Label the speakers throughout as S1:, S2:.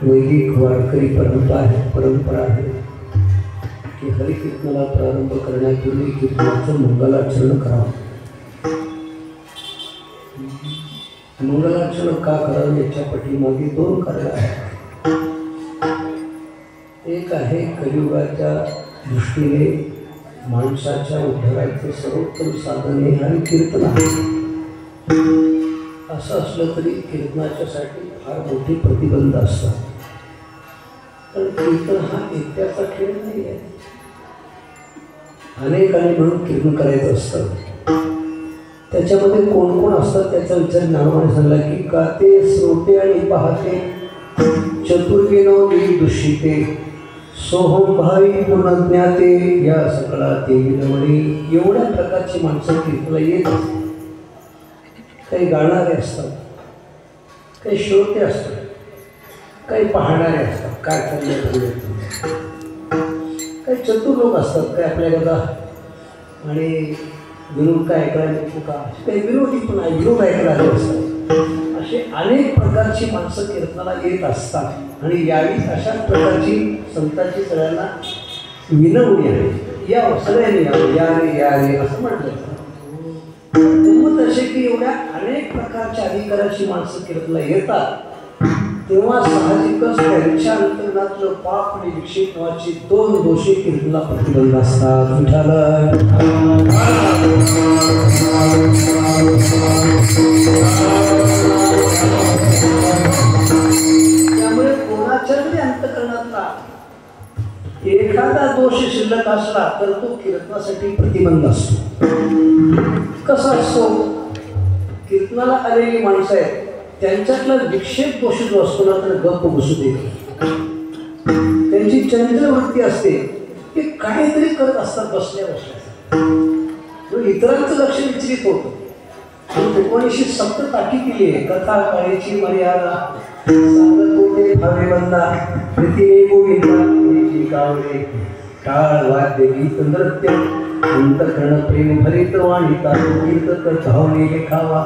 S1: वैदिक वारकरी परंपरा आहे की हरिकीर्तनाला प्रारंभ करण्यापूर्वी कीर्तनाचं मंगलाचरण करावं. मंगलाचरण का करावं याच्या पाठीमागे दोन कारण आहेत. एक आहे कलियुगाच्या दृष्टीने माणसाच्या उद्धाराचे सर्वोत्तम साधन हे हरिकीर्तन आहे. असं असलं तरी कीर्तनाच्यासाठी फार मोठे प्रतिबंध असतात. पण कीर्तन हा एकट्याचा खेळ नाही आहे. अनेकांनी म्हणून कीर्तन करायचं असतं. त्याच्यामध्ये कोण कोण असतात त्याचा विचार ज्ञानोबाने सांगला की गाते श्रोते आणि पाहते चतुर्गेनो दुष्यिते सोहम भावी पूर्णज्ञाते या सकळा देवीलवणे. एवढ्या प्रकारची माणसं कीर्तनाला येत असतात. काही गाणारे असतात, काही श्रोते असतात, काही पाहणारे असतात. काय चाललंय काही चतुर लोक असतात. काही आपल्याला आणि विनोद काय ऐकायला नको का, काही विरोधी पण आहे, विरोध ऐकायला आले असतात. असे अनेक प्रकारची माणसं कीर्तनाला येत असतात आणि यावी अशाच प्रकारची संतांची सगळ्यांना विनवणी आहे. या सगळ्यांनी या रे असं म्हटलं. गंमत असे की एवढ्या अनेक प्रकारच्या अधिकाराची माणसं कीर्तनाला येतात तेव्हा साहजिकच त्यांच्या अंतर्गतातलं पाप आणि विक्षेप नावाची दोन दोषी कीर्तनाला प्रतिबंध असतात. विठाला दोष शिल्लक असला तर तो कीर्तनासाठी प्रतिबंध असतो. कसा असतो? कीर्तनाला आलेली माणसं आहेत त्यांच्यातला विक्षेप दोष जो असतो ना तर गप्प बसू देत. त्यांची चंचल वृत्ती असते, ते काहीतरी करत असतात बसल्या बसल्या. इतरांचं लक्ष विचलित होतं. तुकोणीशी सप्त ताकी केली आहे. कथा काळीची मर्यादा सांगत होते भावे बंदा प्रीतीने गोविंदा कावळे टाळ वाद्य गीत नृत्य अंतकरण प्रेम भरित वाणी कीर्त कर भावने लेखावा.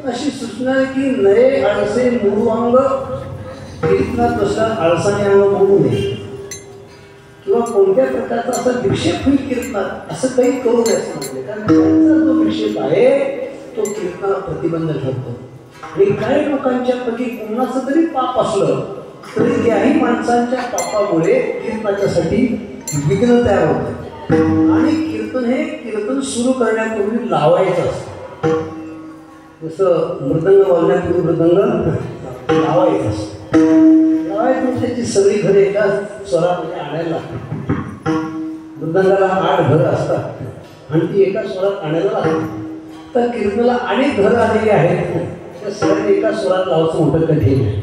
S1: अशी सूचना आहे की नये आळसे मोडू अंग कीर्तनात बसला आळसाने अंग मोडू नये किंवा कोणत्या प्रकारचा असा विक्षेप होईल कीर्तनात असं काही करू नये असं म्हटले. कारण त्यांचा जो विक्षेप आहे तो कीर्तनाला प्रतिबंध ठरतो. आणि काही लोकांच्या पैकी कोणाचं तरी पाप असलं तरी त्याही माणसांच्या पापामुळे कीर्तनाच्यासाठी विघ्न तयार होतं. आणि कीर्तन हे कीर्तन सुरू करण्यापूर्वी लावायचं असतं. जसं मृदंग वाजण्यापूर्वी मृदंग लावायचं असतं. लावायचं त्याची सगळी घरे एका स्वरामध्ये आणायला लागतात. मृदंगाला 8 घरं असतात आणि ती एका स्वरात आणायला लागतात. तर कीर्तनाला अनेक घरं आलेली आहेत, त्या सगळ्यांनी एका स्वरात लावायचं मोठं कठीण आहे.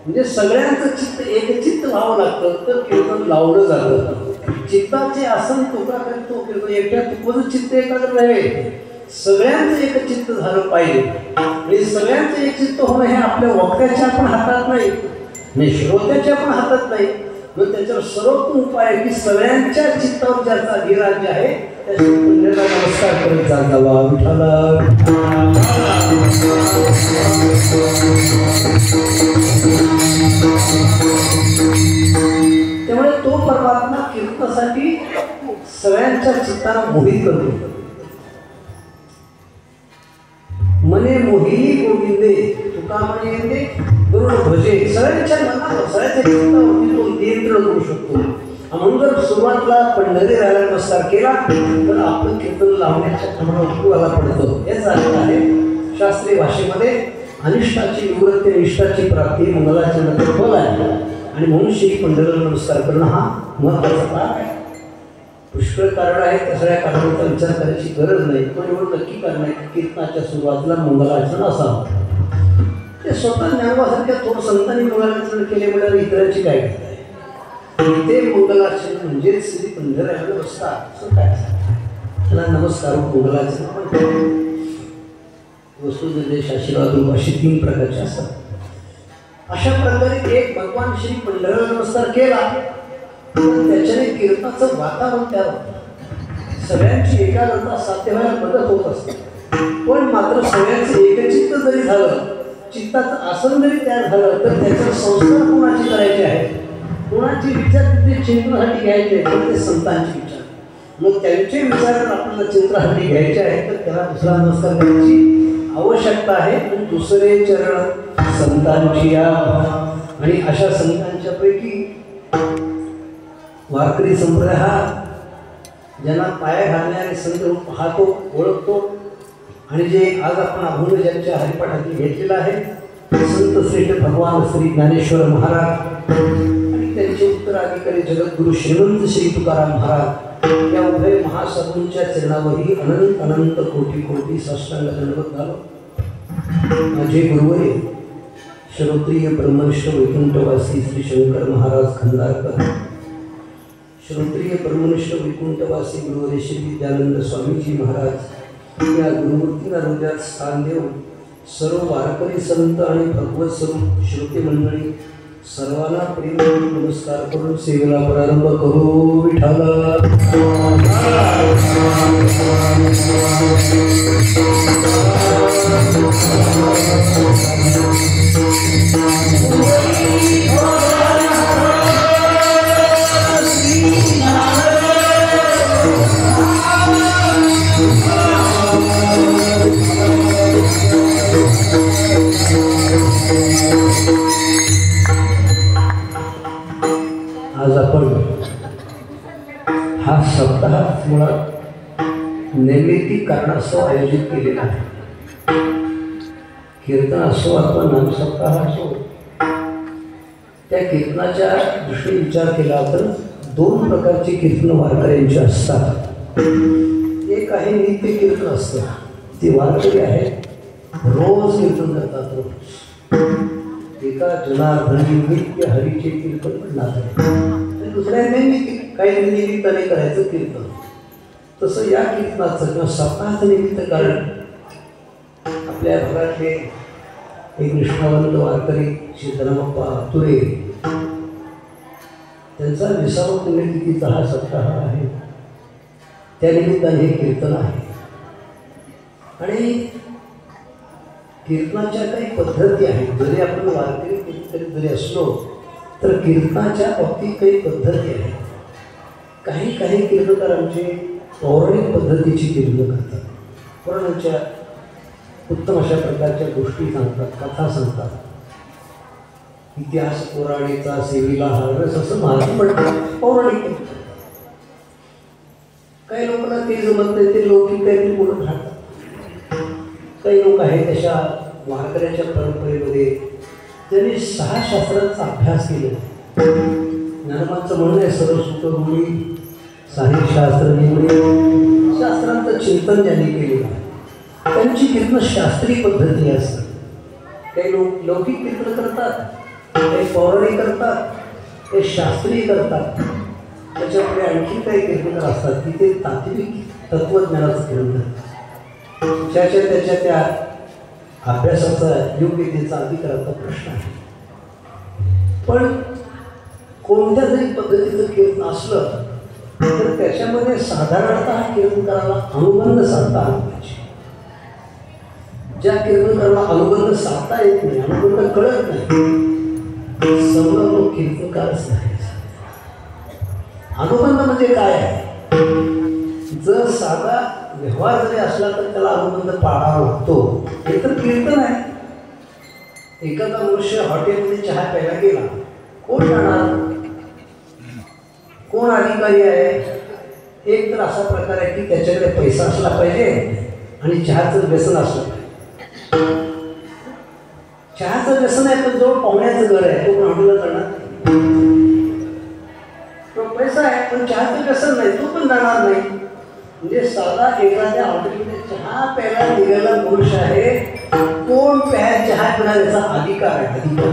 S1: म्हणजे सगळ्यांचं चित्त एकचित्त व्हावं लागतं तर कीर्तन लावलं जातं. चित्ताचे आसन तुका करतो कीर्तन एकट्या तुकोचं चित्त एकाग्र नव्हे, सगळ्यांचं एकचित्त झालं पाहिजे. आणि सगळ्यांचं एकचित्त होणं हे आपल्या वक्त्याच्या पण हातात नाही, श्रोत्याच्या पण हातात नाही. मग त्याच्यावर सर्वोत्तम उपाय आहे की सगळ्यांच्या चित्तावर ज्याचा अधिराज्य आहे त्या पुण्याला नमस्कार करत जावा विठाला. त्यामुळे तो परमात्मा कीर्तनासाठी सगळ्यांच्या चित्ताला मोहित करतो. मने मोहिनी गोविंदे तुका म्हणे गरुड भजे. सगळ्यांच्या मनावर सगळ्यांच्या चित्तावरती तो नियंत्रण करू शकतो. म्हणून जर सुरुवातीला पंढरी राहायला नमस्कार केला तर आपलं कीर्तन लावण्याच्या प्रमाणात उपयोगाला पडतं. याचा अर्थ आहे शास्त्रीय भाषेमध्ये अनिष्टाची निवृत्ती निष्ठाची प्राप्ती मंगलाचे नंतर फल आहे. आणि म्हणून श्री पंढरीला नमस्कार करणं हा महत्त्वाचा भाग आहे. पुष्कळ कारण आहे, त्या सगळ्या कारणांचा विचार करायची गरज नाही. पण एवढं नक्की करणं आहे की कीर्तनाच्या सुरुवातीला मंगलाचरण असावं. ते स्वतः ज्ञानवासारख्या थोडं संतांनी मंगलाचरण केले म्हणजे इतरांची काय करत आहे. इथे मंगलाचरण म्हणजे श्री पंढरीला नमस्कार असं काय त्याला नमस्कार मंगलाचरण वस्तुनिर्देश आशीर्वाद रूप अशी 3 प्रकारचे असतात. अशा प्रकारे एक भगवान श्री पंढरीला नमस्कार केला तर त्याच्याने कीर्तनाचं वातावरण तयार होतं. सगळ्यांची एकाग्रता साध्य व्हायला मदत होत असते. पण मात्र सगळ्यांचं एकचित्त जरी झालं, चित्ताचं आसन जरी तयार झालं तर त्याचा संस्कार कोणाची करायचे आहे, कोणाची विचार तिथे चिंतनासाठी घ्यायचे तर ते संतांचे विचार. मग त्यांचे विचार आपल्याला चिंतनासाठी घ्यायचे आहेत तर त्याला दुसरा नमस्कार करायची आवश्यकता आहे. पण दुसरे चरण संतांची या. आणि अशा संतांच्या पैकी वारकरी संप्रदाय हा ज्यांना पाया घालणारे संत पाहतो ओळखतो. आणि जे आज आपण अभंग ज्यांच्या हरिपाठातून घेतलेला आहे संत श्रेष्ठ भगवान श्री ज्ञानेश्वर महाराज आणि त्यांचे उत्तराधिकारी जगद्गुरु श्रीमंत श्री तुकाराम महाराज या उभय महासभूंच्या चरणावरही अनंत अनंत कोटी कोटी साष्टांग दंडवत झालो. माझे गुरुवरे श्रोत्रिय ब्रह्मनिष्ठ वैकुंठवासी श्री शंकर महाराज खंदारकर, श्रोत्रिय ब्रह्मनिष्ठ वैकुंठवासी गुरुवरे श्री विद्यानंद स्वामीजी महाराज या गुरुमूर्तींना हृदयात स्थान देऊन सर्व वारकरी संत आणि भगवत स्वरूप श्रोते मंडळी सर्वांना प्रेम नमस्कार करून सेवेला प्रारंभ करू. विठाला आज आपण हा सप्ताह मुळात नैमित्तिक कारणास्तव आयोजित केलेला आहे. कीर्तन असो अथवा नामसप्ताह असो, त्या कीर्तनाच्या दृष्टीने विचार केला तर दोन प्रकारचे कीर्तन वारकऱ्यांचे असतात. एक आहे नित्य कीर्तन असतं, ते वारकरी आहे रोज कीर्तन करतात. रोज एका जनार्दनी नित्य हरीचे कीर्तन म्हणणार आहे. दुसऱ्यांनी काही निमित्ताने करायचं कीर्तन. तसं या कीर्तनाचं किंवा सप्ताहाचं निमित्त कारण आपल्या भागातले एक निष्ठावंत वारकरी सिद्धरामप्पा तुरे त्यांचा 20वा पुण्यतिथीचा हा सप्ताह आहे. त्यानिमित्ताने हे कीर्तन आहे. आणि कीर्तनाच्या काही पद्धती आहेत. जरी आपण वारकरी कीर्तन जरी असलो तर कीर्तनाच्या बाबतीत काही पद्धती आहेत. काही कीर्तनकार आमचे पौराणिक पद्धतीची कीर्तन करतात. पुराणाच्या उत्तम अशा प्रकारच्या गोष्टी सांगतात, कथा सांगतात. इतिहास पौराणिकचा सेवेला हारस असं महाराज म्हणतात. पौराणिक काही लोकांना ते जमत नाही, ते लौकिक काहीतरी बोलत राहतात. काही लोक आहेत तशा वारकऱ्याच्या परंपरेमध्ये त्यांनी 6 शास्त्रांचा अभ्यास केला. ज्ञानमांचं म्हणणं आहे सरस्वतोमुळी साहित्यशास्त्र निवडी शास्त्रांचं चिंतन ज्यांनी केलेलं आहे त्यांची कीर्तन शास्त्रीय पद्धती असतात. काही लोक लौकिक कीर्तन करतात, काही पौराणिक करतात, काही शास्त्रीय करतात. त्याच्यापुढे आणखी काही कीर्तनकार असतात की ते तात्विक तत्त्वज्ञानाचं कीर्तन करतात. त्याच्या त्या अभ्यासाचा योग्यतेचा अधिकाराचा प्रश्न आहे. पण कोणत्या जरी पद्धतीचं कीर्तन असलं तर त्याच्यामध्ये साधारणतः कीर्तनकाराला अनुबंध साधता आला पाहिजे. ज्या कीर्तनकाराला अनुबंध साधता येत नाही, अनुबंध कळत नाही, समजा तो कीर्तनकारच नाही. अनुबंध म्हणजे काय आहे? जर साधा व्यवहार जरी असला तर त्याला अनुबंध पाळावा लागतो. हे तर कीर्तन आहे. एखादा मनुष्य हॉटेलमध्ये चहा प्यायला गेला, कोण जाणार? कोण अधिकारी आहे? एक तर असा प्रकार आहे की त्याच्याकडे पैसा असला पाहिजे आणि चहाचं व्यसन असलं पाहिजे. चहाचं व्यसन आहे पण जो पाहुण्याचं घर आहे तो पण हॉटेलला जाणार. तो पैसा आहे पण चहाचं व्यसन नाही, तो पण जाणार नाही. म्हणजे साधा एखाद्या हॉटेलमध्ये चहा प्यायला निघायला पुरुष आहे, कोण चहा पिण्याचा अधिकार आहे. अधिकार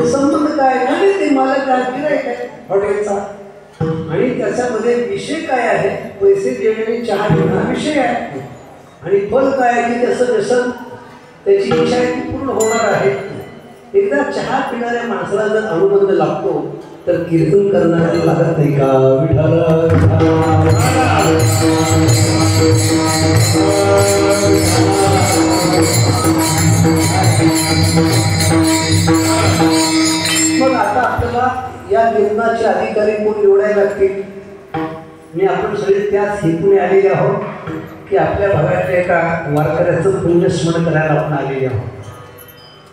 S1: संबंध काय? नाही ते मालक गिरायक आहे हॉटेलचा आणि त्याच्यामध्ये विषय काय आहे? पैसे देणे चहा घेणं हा विषय आहे. आणि फल काय आहे की त्याचं व्यसन त्याची इच्छा आहे ती पूर्ण होणार आहे. एकदा चहा पिणाऱ्या माणसाला जर अनुबंध लागतो तर कीर्तन करणाऱ्याला लागत नाही का? विठ्ठल मग आता आपल्याला या कीर्तनाचे अधिकारी कोण निवडायला लागतील? मी आपण सगळे त्याच हेतूने आलेले आहोत की आपल्या भागातल्या एका वारकऱ्याचं पुण्यस्मरण करायला आपण आलेले आहोत.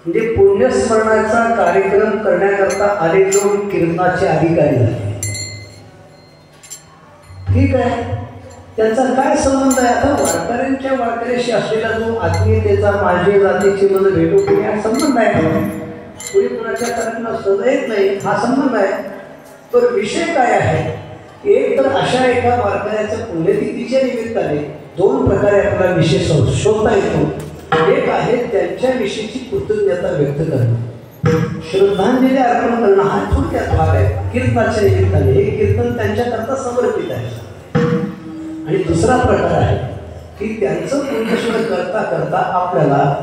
S1: म्हणजे पुण्यस्मरणाचा कार्यक्रम करण्याकरता आलेलो कीर्तनाचे अधिकारी झाले. ठीक आहे, त्यांचा काय संबंध आहे? आता वारकऱ्यांच्या वारकऱ्याशी असलेला जो आत्मीयतेचा माझे जातीचे मन भेटू हा संबंध आहे. पुढे कुणाच्या कार्यक्रमात सहज येत नाही हा संबंध आहे. तर विषय काय आहे? एक तर अशा एका वारकऱ्याच्या पुण्यतिथीच्या निमित्ताने 2 प्रकारे आपला विषय शोधता येतो. एक आहे त्यांच्याविषयीची कृतज्ञता व्यक्त करणं, श्रद्धांजली अर्पण करणं. हा थोडक्यात भाग आहे कीर्तनाच्या निमित्ताने. हे कीर्तन त्यांच्याकरता समर्पित आहे. आणि दुसरा प्रकार आहे की त्यांचं पुण्यस्मरण करता करता आपल्याला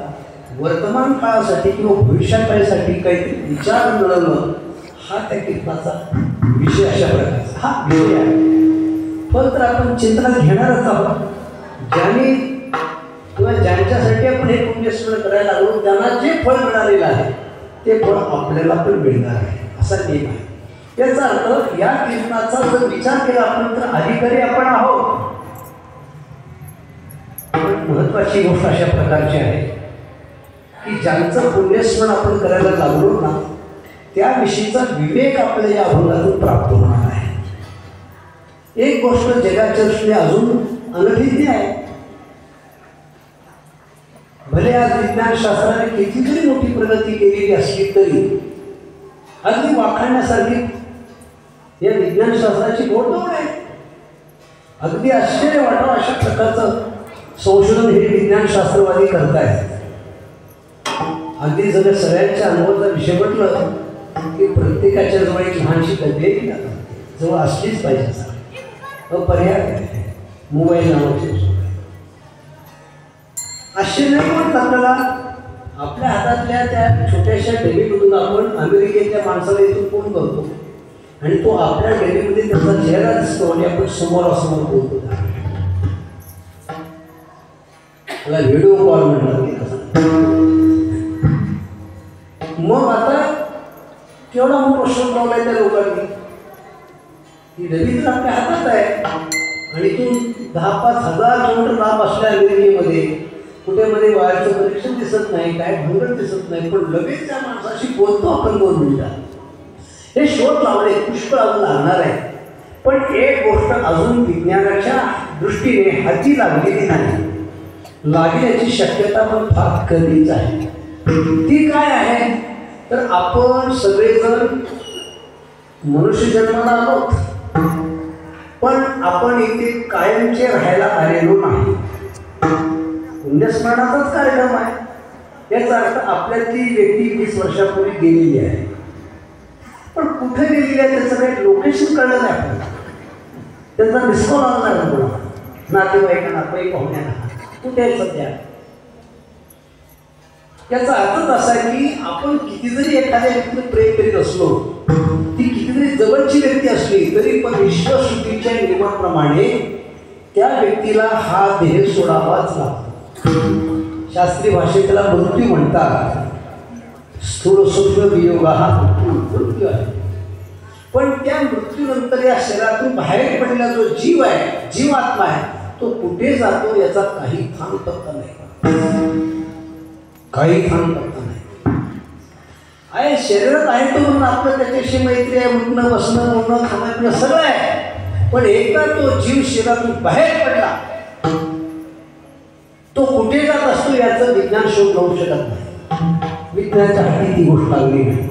S1: वर्तमान काळासाठी किंवा भविष्यकाळासाठी काहीतरी विचार मिळवणं हा त्या कीर्तनाचा विषय. अशा प्रकारचा हा विषय आहे. फल तर आपण चिंतनात घेणारच आहोत. ज्याने किंवा ज्यांच्यासाठी आपण हे पुण्यस्मरण करायला लागलो त्यांना जे फळ मिळालेलं आहे ते फळ आपल्याला पण मिळणार आहे असा नियम आहे. याचा अर्थ या कीर्तनाचा जर विचार केला आपण तर अधिकारी आपण आहोत. पण महत्वाची गोष्ट अशा प्रकारची आहे की ज्यांचं पुण्यस्मरण आपण करायला लागलो ना त्याविषयीचा विवेक आपल्या या अभंगातून प्राप्त होणार आहे. एक गोष्ट जगाच्या दृष्टीने अजून अनभिज्ञ आहे. भले आज विज्ञानशास्त्राने किती जरी मोठी प्रगती केलेली असली तरी अगदी वाखाणण्यासारखी या विज्ञानशास्त्राची गोडदोड आहे. अगदी आश्चर्य वाटावं अशा प्रकारचं संशोधन हे विज्ञानशास्त्रवादी करतायत. अगदी जर सगळ्यांच्या अनुभवाचा विषय म्हटलं की प्रत्येकाच्या जवळ एक लहानशी कल्पना जवळ असलीच पाहिजे. पर्याय मोबाईल नावाची आश्चर्य वाटतं आपल्याला. आपल्या हातातल्या त्या छोट्याशा डेबीमधून आपण अमेरिकेतल्या माणसाला इथून फोन करतो आणि तो आपल्या डेबीमध्ये त्याचा चेहरा दिसतो आणि आपण समोरासमोर बोलतो. त्याला व्हिडिओ कॉल म्हणतात. मग आता केवढा मोठा शोध लावलाय त्या लोकांनी की डेबी तर आपल्या हातात आहे आणि इथून 10-5,000 किलोमीटर लांब असल्या अमेरिकेमध्ये कुठे मध्ये वायरचं कनेक्शन दिसत नाही, काय भंगड दिसत नाही, पण लगेच त्या माणसाशी बोलतो आपण 2 मिनिटात. हे शोध लावले पुष्कळ अजून लागणार आहे. पण एक गोष्ट अजून विज्ञानाच्या दृष्टीने हाती लागलेली नाही, लागण्याची शक्यता पण फार कमीच आहे. ती काय आहे तर आपण सगळेजण मनुष्य जन्माला आहोत, पण आपण इथे कायमचे राहायला आलेलो नाही. पुण्यस्मरणाचाच कार्यक्रम आहे. याचा अर्थ आपल्यातली व्यक्ती 20 वर्षापूर्वी गेलेली आहे, पण कुठे गेलेली आहे त्याचं काही लोकेशन कळलं नाही आपल्याला. त्यांचा मिसकॉल आला नाही कोणाला, नातेवाईकांना काही पाहुण्यांना कुठे आहे सध्या. याचा अर्थच असा की आपण किती जरी एखाद्या व्यक्तीला प्रेम करीत असलो, ती किती जरी जवळची व्यक्ती असली तरी पण विश्वसृष्टीच्या नियमाप्रमाणे त्या व्यक्तीला हा देह सोडावाच लागतो. शास्त्रीय भाषेत त्याला मृत्यू म्हणतात. स्थूल सूक्ष्म वियोग हा मृत्यू आहे. पण त्या मृत्यूनंतर या शरीरातून बाहेर पडलेला जो जीव आहे, जीवात्मा आहे, तो कुठे जातो याचा काही थांब पत्ता नाही, काही थांब पत्ता नाही. आहे शरीरात आहे तो म्हणून आपलं त्याच्याशी मैत्री आहे, उठणं बसणं बोलणं खाणं पिणं सगळं आहे. पण एकदा तो जीव शरीरातून बाहेर पडला, तो कुठे जात असतो याचं विज्ञान शोध लावू शकत नाही. विज्ञानाच्या हाती ती गोष्ट लागली नाही.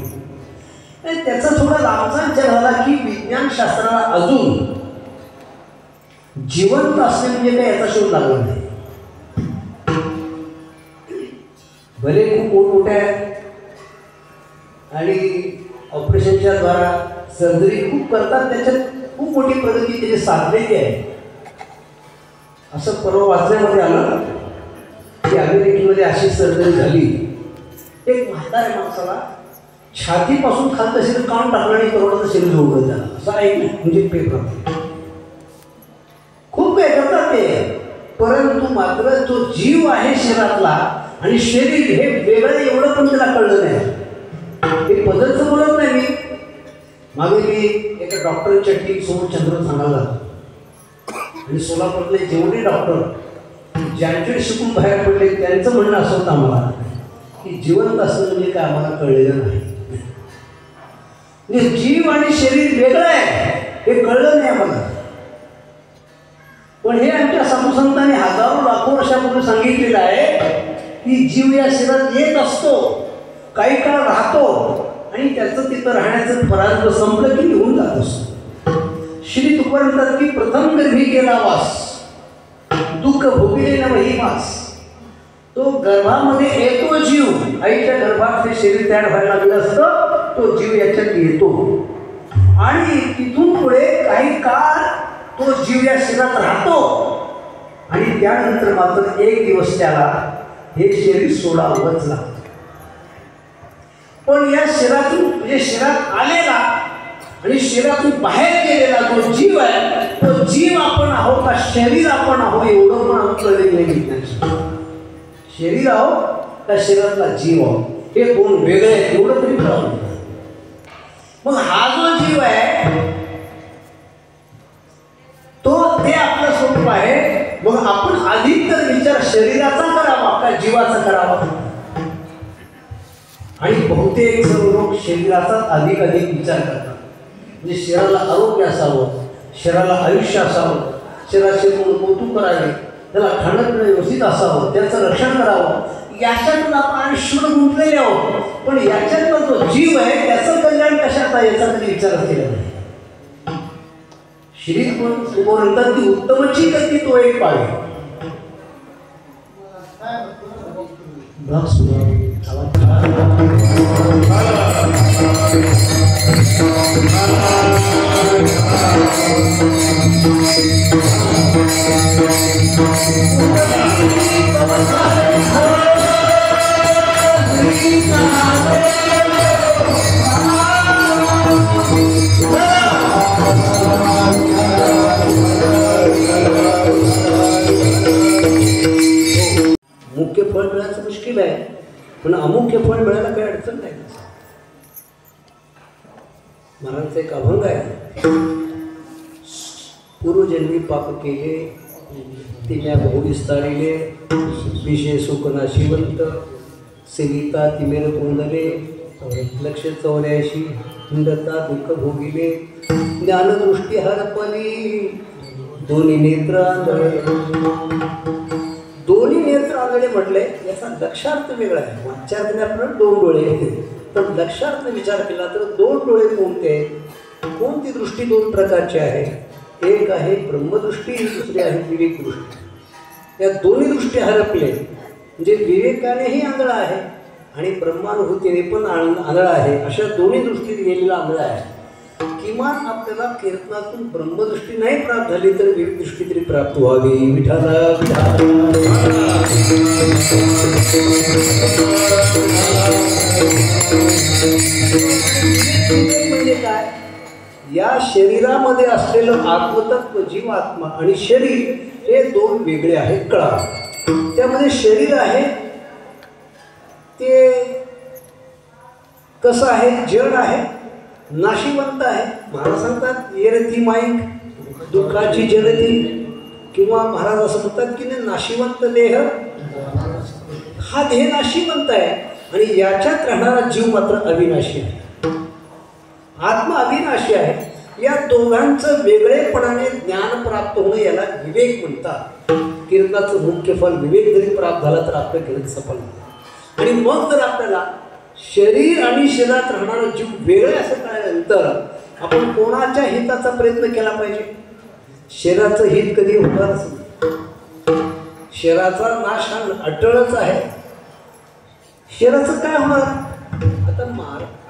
S1: त्याचा थोडा लांबचा विचार झाला की विज्ञानशास्त्राला अजून जिवंत असणे म्हणजे काय याचा शोध लागला नाही. भले खूप मोठमोठ्या आणि ऑपरेशनच्या द्वारा सर्जरी खूप करतात, त्याच्यात खूप मोठी प्रगती त्याची साधलेली आहे. असं परवा वाचण्यामध्ये आलं की अमेरिकेमध्ये अशी सर्जरी झाली, एक म्हाताऱ्या माणसाला छातीपासून खालचं शरीर काढून टाकलं आणि करोडाचं शरीर जोडलं त्याला. असं ऐक म्हणजे पेपर खूप काय करतात ते. परंतु मात्र तो जीव आहे शरीरातला आणि शरीर हे वेगळं एवढं पण त्याला कळलं नाही. हे पद्धतचं बोलत नाही मी. मागे मी एका डॉक्टरच्या टीम समोर चंद्र सांगायला आणि सोलापूरले जेवढे डॉक्टर ज्यांच्याकडे शिकून बाहेर पडले त्यांचं म्हणणं असं होतं आम्हाला की जिवंत असणं म्हणजे काय आम्हाला कळलेलं नाही. म्हणजे जीव आणि शरीर वेगळं आहे हे कळलं नाही आम्हाला. पण हे आमच्या साधुसंतांनी हजारो लाखो वर्षापूर्वी सांगितलेलं आहे की जीव या शरीरात येत असतो, काही काळ राहतो आणि त्याचं तिथं राहण्याचं परांत संपलं की निघून जात असतो. श्री तुकाराम म्हणतात की प्रथम गर्भी केला वास, दुःख भोगले न महिमास. तो गर्भामध्ये येतो जीव, आईच्या गर्भात हे शरीर तयार व्हायला लागलं असतं, तो जीव याच्यात येतो आणि तिथून पुढे काही काळ तो जीव या शरीरात राहतो आणि त्यानंतर मात्र एक दिवस त्याला हे शरीर सोडावंच लागतं. पण या शरीरातून म्हणजे शरीरात आलेला आणि शरीरातून बाहेर गेलेला जो जीव आहे, तो जीव आपण आहोत का शरीर आपण आहोत एवढं पण आपण कळलेलं नाही. शरीर आहोत का शरीरातला जीव आहोत हे दोन वेगळे आहेत एवढं तरी कळलं. मग हा जो जीव आहे तो ते आपलं स्वरूप आहे. मग आपण अधिक तर विचार शरीराचा करावा का जीवाचा करावा. आणि बहुतेक सर्व लोक शरीराचाच अधिक विचार करतात. म्हणजे शरीराला आरोग्य असावं, शरीराला आयुष्य असावं, शरीराचे कौतुक करावे, त्याला खाणं पिणं व्यवस्थित असावं, त्याचं रक्षण करावं, याच्यातून आपण आयुष्य गुंतलेले आहोत. पण याच्यातला जो जीव आहे त्याचं कल्याण कशात आहे याचा कधी विचार केला नाही. श्री म्हणतात ती उत्तमची गती तो एक पावे. मुख्य फळ मिळायचं मुश्किल आहे, पण अमुख्य फळ मिळायला काही अडचण नाही. महाराजांचा एक अभंग आहे, पूर्वजन्मी पाप केले तिम्या बहु विस्तारिले, विषय सुख नाशिवंत सेविता तिमेर कोंदले, 184 हिंदता दुःख भोगिले, ज्ञानदृष्टी हरपली दोन्ही नेत्र आंधळे. दोन्ही नेत्र आंधळे म्हटले याचा लक्षार्थ वेगळा आहे. वाच्यार्थाने आपल्याला 2 डोळे, पण लक्षार्थ विचार केला तर 2 डोळे कोणते, कोणती दृष्टी 2 प्रकारची आहे. एक आहे ब्रह्मदृष्टी, दुसरी आहे विवेक दृष्टी. या दोन्ही दृष्टी हरपले म्हणजे विवेकानेही आंधळा आहे आणि ब्रह्मानुभूतीने पण आंधळा आहे. अशा दोन्ही दृष्टीत गेलेला आंधळा आहे. किमान आपल्याला कीर्तनातून ब्रह्मदृष्टी नाही प्राप्त झाली तर विवेक दृष्टी तरी प्राप्त व्हावी. म्हणजे काय, या शरीरामध्ये असलेलं आत्मतत्व जीवात्मा आणि शरीर हे 2 वेगळे आहेत. कळा, त्यामध्ये शरीर आहे ते कसं आहे, जड आहे, नाशिवंत आहे. महाराज सांगतात येरथी माईक दुःखाची जलती, किंवा महाराज असं म्हणतात की नाशिवंत देह, हा देह नाशिवंत आहे आणि याच्यात राहणारा जीव मात्र अविनाशी आहे. आत्मा अविनाशी आहे. या दोघांचं वेगळेपणाने ज्ञान प्राप्त होणं याला विवेक म्हणतात. कीर्तनाचं मुख्य फल विवेक जरी प्राप्त झाला तर आपलं कीर्तन सफल होतं. आणि मग जर आपल्याला शरीर आणि शरीरात राहणारा जीव वेगळे असं कळल्यानंतर आपण कोणाच्या हिताचा प्रयत्न केला पाहिजे. शरीराचं हित कधी होणारच नाही. शरीराचा नाश हा अटळच आहे. शरीराचं काय होणार. आता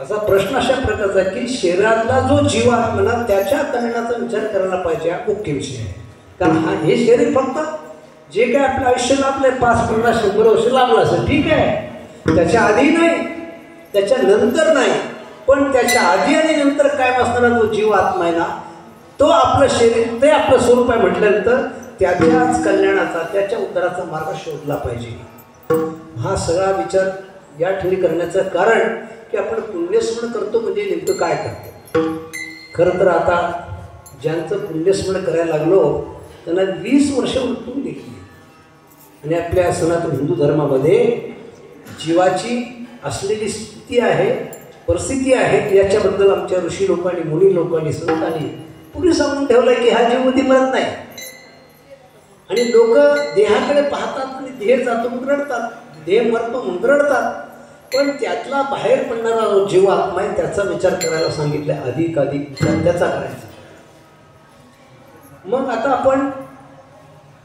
S1: असा प्रश्न अशा प्रकारचा आहे की शरीरातला जो जीव आत्मा त्याच्या कल्याणाचा विचार करायला पाहिजे. हा मुख्य विषय आहे. कारण हे शरीर फक्त जे काय आपलं आयुष्य लाभलंय 5, 50, 100 वर्ष लाभलं असेल ठीक आहे, त्याच्या आधी नाही, त्याच्या नंतर नाही, पण त्याच्या आधी आणि नंतर काय असणारा जो जीव आत्मा आहे ना तो आपलं शरीर ते आपलं स्वरूप आहे म्हटल्यानंतर त्याच्याच कल्याणाचा त्याच्या उद्धाराचा मार्ग शोधला पाहिजे. हा सगळा विचार या ठिकाणी करण्याचं कारण की आपण पुण्यस्मरण करतो म्हणजे नेमकं काय करतो. खरं तर आता ज्यांचं पुण्यस्मरण करायला लागलो त्यांना 20 वर्ष उलटून गेली आणि आपल्या सनातन हिंदू धर्मामध्ये जीवाची असलेली स्थिती आहे, परिस्थिती आहे, याच्याबद्दल आमच्या ऋषी लोकांनी, मुनी लोकांनी, संतांनी पूर्वी सांगून ठेवलं की हा जीव कधी मरत नाही. आणि लोक देहाकडे पाहतात आणि देह जातो म्हणून रडतात, देह मरतो म्हणून रडतात, पण त्यातला बाहेर पडणारा जो जीव आत्मा आहे त्याचा विचार करायला सांगितलं. अधिक त्याचा करायचा. मग आता आपण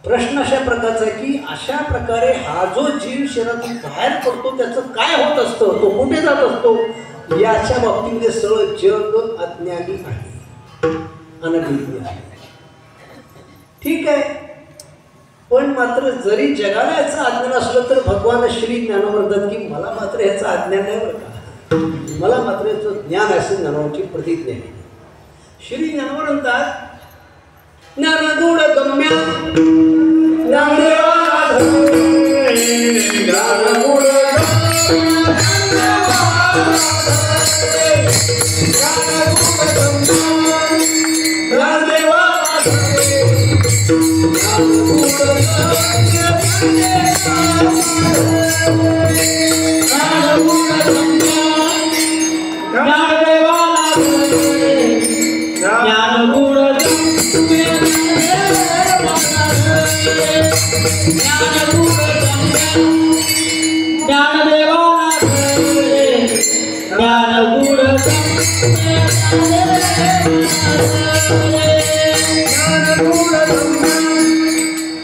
S1: प्रश्न अशा प्रकारचा आहे की अशा प्रकारे हा जो जीव शरीरातून बाहेर पडतो त्याचं काय होत असतं, तो कुठे जात असतो, याच्या बाबतीमध्ये सगळं जग अज्ञानी आहे, अनभिज्ञ आहे. ठीक आहे, पण मात्र जरी जगाला याचं अज्ञान असलं तर भगवान श्री ज्ञान म्हणतात की मला मात्र याचं अज्ञान नाही बरं का, मला मात्र याचं ज्ञान आहे, असं ज्ञानाची प्रतिज्ञा आहे. श्री ज्ञानवर म्हणतात ज्ञानगुण गम्य ज्ञान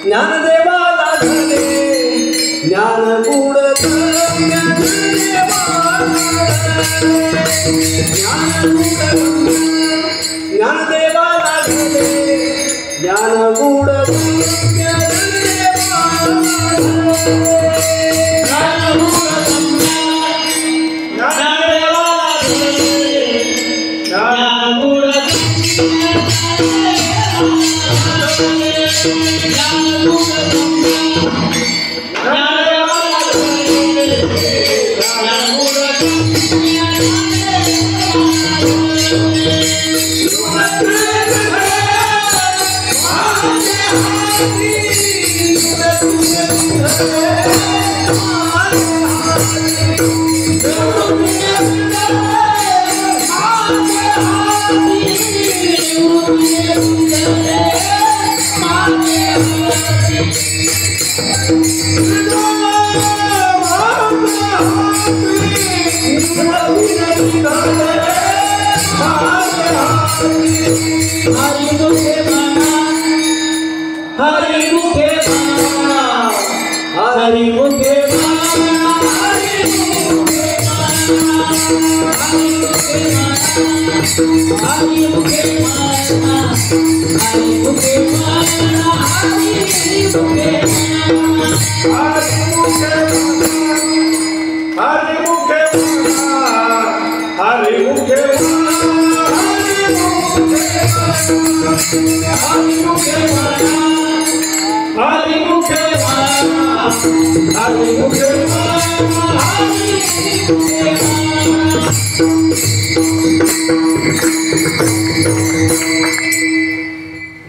S1: ज्ञानदेवाला झाले ज्ञानगुण ज्ञानदेवाला झाले ज्ञानगुण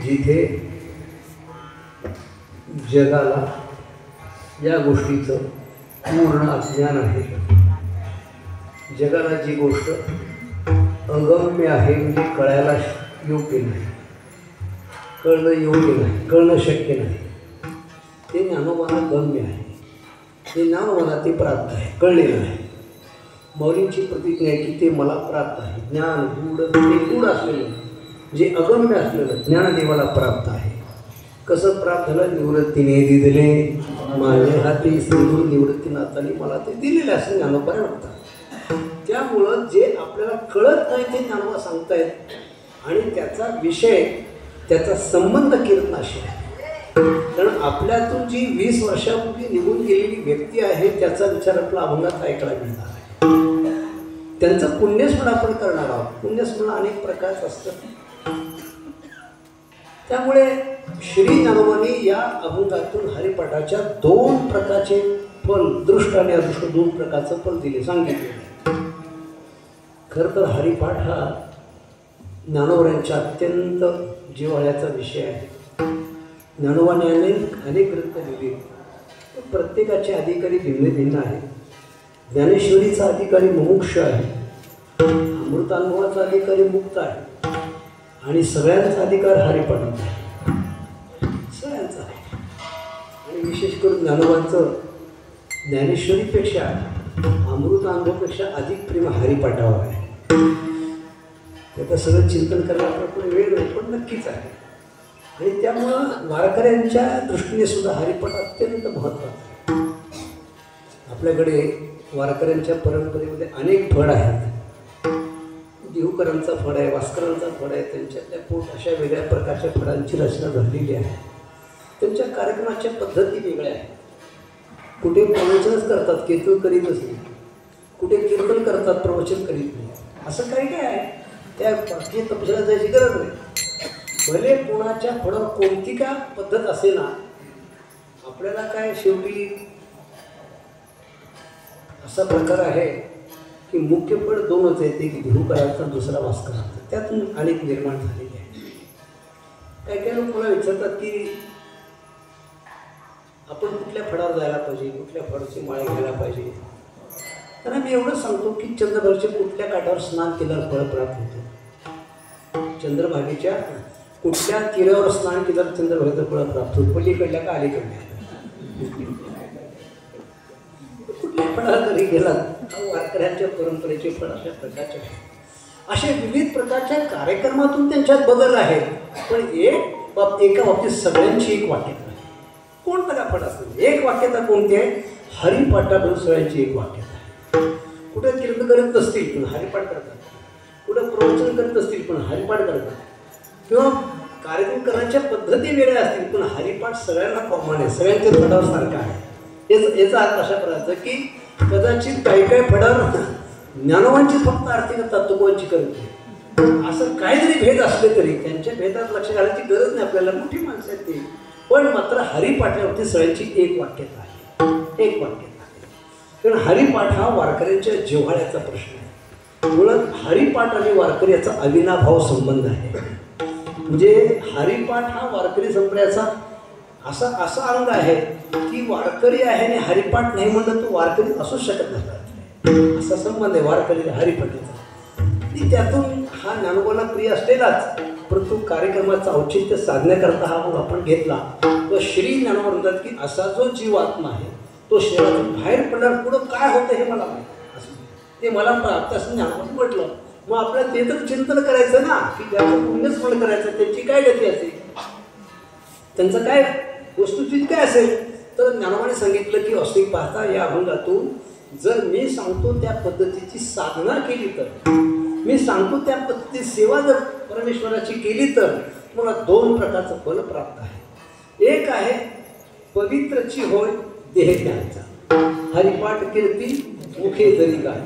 S1: जिथे जगाला या गोष्टीचं पूर्ण अज्ञान आहे, जगाला जी गोष्ट अगम्य आहे म्हणजे कळायला योग्य नाही, कळणं योग्य नाही, कळणं शक्य नाही, ते ज्ञानोबाला गम्य आहे, ते ज्ञानोबाला ते प्राप्त आहे, कळलेलं आहे. मौलींची प्रतिज्ञा आहे की ते मला प्राप्त आहे. ज्ञान गूढ ते गूढ असलेलं जे अगम्य असलेलं ज्ञानदेवाला प्राप्त आहे. कसं प्राप्त झालं? निवृत्तीने दिले माझे हाती सिंदूर निवृत्ती नातानी मला ते दिलेलं असं ज्ञानोबाने म्हणतात. त्यामुळं जे आपल्याला कळत नाही ते ज्ञानोबा सांगतायत आणि त्याचा विषय त्याचा संबंध कीर्तनाशी आहे. कारण आपल्यातून जी 20 वर्षापूर्वी निघून गेलेली व्यक्ती आहे त्याचा विचार आपला अभंगात ऐकायला मिळणार आहे. त्यांचं पुण्यस्मरण आपण करणार आहोत. पुण्यस्मरण अनेक प्रकारचं असतं. त्यामुळे श्री ज्ञानोबांनी या अभंगातून हरिपाठाच्या 2 प्रकारचे फल, दृष्ट आणि अदृष्ट 2 प्रकारचं फल दिले, सांगितले. खरं तर हरिपाठ हा ज्ञानोबांच्या अत्यंत जिव्हाळ्याचा विषय आहे. ज्ञानोबाने अनेक ग्रंथ लिहिले. प्रत्येकाचे अधिकारी भिन्न भिन्न आहे. ज्ञानेश्वरीचा अधिकारी मुमुक्ष आहे, अमृतानुभवाचा अधिकारी मुक्त आहे आणि सगळ्यांचा अधिकार हरिपाठाचा आहे, सगळ्यांचा आहे. आणि विशेष करून ज्ञानोबांचं ज्ञानेश्वरीपेक्षा अमृतानुभवापेक्षा अधिक प्रेम हरिपाठावर आहे. त्याचं सगळं चिंतन करायला आपल्याकडे वेळ नाही, पण नक्कीच आहे. आणि त्यामुळं वारकऱ्यांच्या दृष्टीने सुद्धा हरिपाठ अत्यंत महत्त्वाचा आहे. आपल्याकडे वारकऱ्यांच्या परंपरेमध्ये अनेक फळ आहेत. देहूकरांचा फळ आहे, वास्करांचा फळ आहे. त्यांच्यातल्या पोट अशा वेगळ्या प्रकारच्या फळांची रचना झालेली आहे. त्यांच्या कार्यक्रमाच्या पद्धती वेगळ्या आहेत. कुठे प्रवचनच करतात, कीर्तन करीतच नाही. कुठे कीर्तन करतात, प्रवचन करीत नाही. असं काही काय आहे, त्या बाकी तपशिला जायची गरज नाही. भले कोणाच्या फळावर कोणती का पद्धत असे ना, आपल्याला काय शेवटी असा प्रकार आहे की मुख्य फळ 2च येते की देहूकरांचा, दुसरा वास्करांचा. त्यातून अनेक निर्माण झालेले आहे. काही काही लोक मला विचारतात की आपण कुठल्या फळावर जायला पाहिजे, कुठल्या फळाची माळे घ्यायला पाहिजे. त्यांना मी एवढं सांगतो की चंद्रभागेच्या कुठल्या काठावर स्नान केल्यावर फळ प्राप्त होतं. चंद्रभागेच्या कुठल्या तीरावर स्नान केल्यावर चंद्रभागेचं फळ प्राप्त होतं. पलीकडल्या का अलीकडल्या? कुठल्या फळाला जरी गेलात, वारकऱ्यांच्या परंपरेचे फळ अशा प्रकारचे आहे. असे विविध प्रकारच्या कार्यक्रमातून त्यांच्यात बदल आहेत. पण एका बाबतीत सगळ्यांची एक वाक्यता आहे. कोणता का फळ असेल, एक वाक्यता कोणती आहे? हरिपाठाबद्दल सगळ्यांची एक वाक्यता आहे. कुठं कीर्तन करत नसतील पण हरिपाठ करतात, कुठं प्रवचन करत असतील पण हरिपाठ करतात, किंवा कार्यक्रम करण्याच्या पद्धती वेगळ्या असतील पण हरिपाठ सगळ्यांना कॉमन आहे, सगळ्यांच्या फडावर सारखा आहे. याचा अर्थ अशा प्रकारचा की कदाचित काही फडावर ज्ञानवांची फक्त आर्थिक तत्वज्ञांची करते. असं काही जरी भेद असले तरी त्यांच्या भेदात लक्ष घालायची गरज नाही आपल्याला, मोठी माणसं आहेत ती. पण मात्र हरिपाठावरती सगळ्यांची एक वाक्यता आहे, एक वाक्यता आहे. कारण हरिपाठ हा वारकऱ्यांच्या जिव्हाळ्याचा प्रश्न आहे. मुळात हरिपाठ आणि वारकरी याचा अविनाभाव संबंध आहे. म्हणजे हरिपाठ हा वारकरी संप्रदायाचा असा अंग आहे की वारकरी आहे आणि हरिपाठ नाही म्हणलं तो वारकरी असूच शकत नाही. असा संबंध आहे वारकरी हरिपाठाचा. त्यातून हा ज्ञानोबाला प्रिय असलेलाच, परंतु कार्यक्रमाचा औचित्य साधण्याकरता हा मग आपण घेतला. व श्री ज्ञानोबा म्हणतात की असा जो जीव आत्मा आहे तो शरीरातून बाहेर पडल्यावर पुढं काय होतं हे मला माहिती, असं ते मला प्राप्त असं ज्ञानोबाने म्हटलं. मग आपल्याला ते तर चिंतन करायचं ना की ज्याचं पुण्यच पण करायचं, त्यांची काय गती असेल, त्यांचं काय वस्तुस्थिती काय असेल. तर ज्ञानोबाने सांगितलं की असे पाहता या अभंगातून जर मी सांगतो त्या पद्धतीची साधना केली तर, मी सांगतो त्या पद्धतीची सेवा जर परमेश्वराची केली तर मला दोन प्रकारचं फल प्राप्त आहे. एक आहे पवित्रची होय देह ज्ञानचा, हरिपाठ कीर्ती मुखे जरी गाय.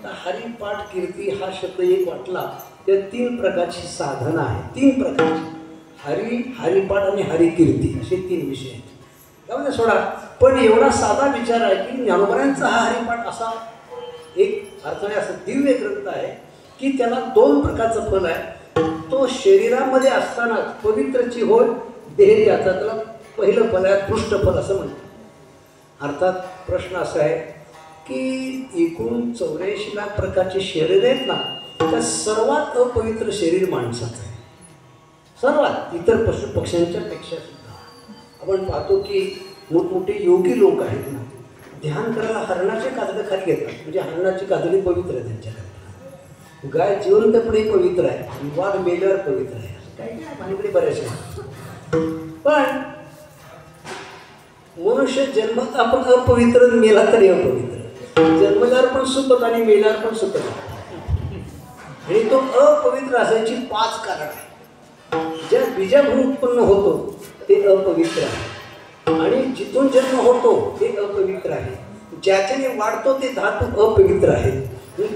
S1: तर हरिपाठ कीर्ती हा शब्द एक वाटला त्या तीन प्रकारची साधना आहे, तीन प्रकारची हरिपाठ आणि हरिकीर्ती असे तीन विषय आहेत. त्यामध्ये सोडा, पण एवढा साधा विचार आहे की ज्ञानोबांचा हा हरिपाठ असा एक अर्थाने असं दिव्य ग्रंथ आहे की त्याला दोन प्रकारचं फल आहे. तो शरीरामध्ये असतानाच पवित्रची होय देह त्याचा त्याला पहिलं फल आहे, पृष्ठफल असं म्हणतात. अर्थात प्रश्न असा आहे की एकूण 84 लाख प्रकारचे शरीर आहेत ना, त्या सर्वात अपवित्र शरीर माणसाचं आहे, सर्वात इतर पशु पक्ष्यांच्या पेक्षा सुद्धा. आपण पाहतो की मोठमोठे योगी लोक आहेत ना, ध्यान करायला हरणाचे कातडे खाली घेतात, म्हणजे हरणाची कातडी पवित्र आहे त्यांच्याकडे. गाय जिवंतपणे पवित्र आहे आणि वाघ मेल्यावर पवित्र आहे, काही काय भानगडी बऱ्याचशा. पण मनुष्य जन्मात आपण अपवित्र, मेला तरी अपवित्र, जन्मल्यावर पण सुखद आणि मेल्यावर पण सुखद. आणि तो अपवित्र असायची 5 कारण आहे. ज्या बीजाभून उत्पन्न होतो ते अपवित्र आहे, आणि जिथून जन्म होतो ते अपवित्र आहे, ज्याच्याने वाढतो ते धातू अपवित्र आहे,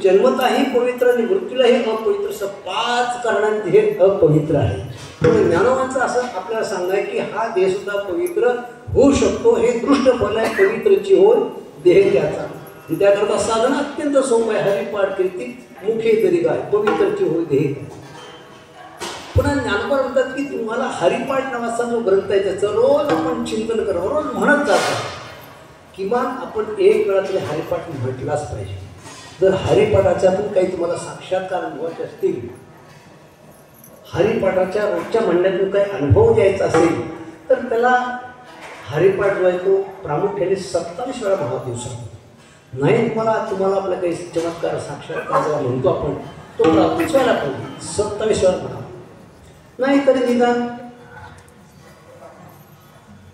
S1: जन्मताही पवित्र आणि मृत्यूलाही अपवित्र. असं 5 कारणांनी हे अपवित्र आहे. पण ज्ञानोबांचं असं आपल्याला सांगाय की हा देह सुद्धा पवित्र होऊ शकतो. हे दृष्ट फल आहे पवित्रची होय देह त्याचा. त्याकरता साधन अत्यंत सोपं आहे. हरिपाठ कीर्ती मुखे तरी गाय, पवित्रची होय देह. पुन्हा ज्ञानोबा म्हणतात की तुम्हाला हरिपाठ नावाचा जो ग्रंथ आहे त्याचं रोज आपण चिंतन करा, रोज म्हणत जाता. किमान आपण एक वेळा तरी हरिपाठ म्हटलाच पाहिजे. जर हरिपाठाच्या पण काही तुम्हाला साक्षात्कार अनुभवायचे असतील, हरिपाठाच्या रोजच्या म्हणण्यातून काही अनुभव द्यायचा असेल तर त्याला हरिपाठ जो आहे तो प्रामुख्याने 27 वेळा म्हणा दिवसात. नाही तुम्हाला आपला काही चमत्कार साक्षात्कार जेव्हा म्हणतो आपण तो प्राप्त व्हायला पाहिजे, 27 वेळा म्हणा. नाही तरी निदान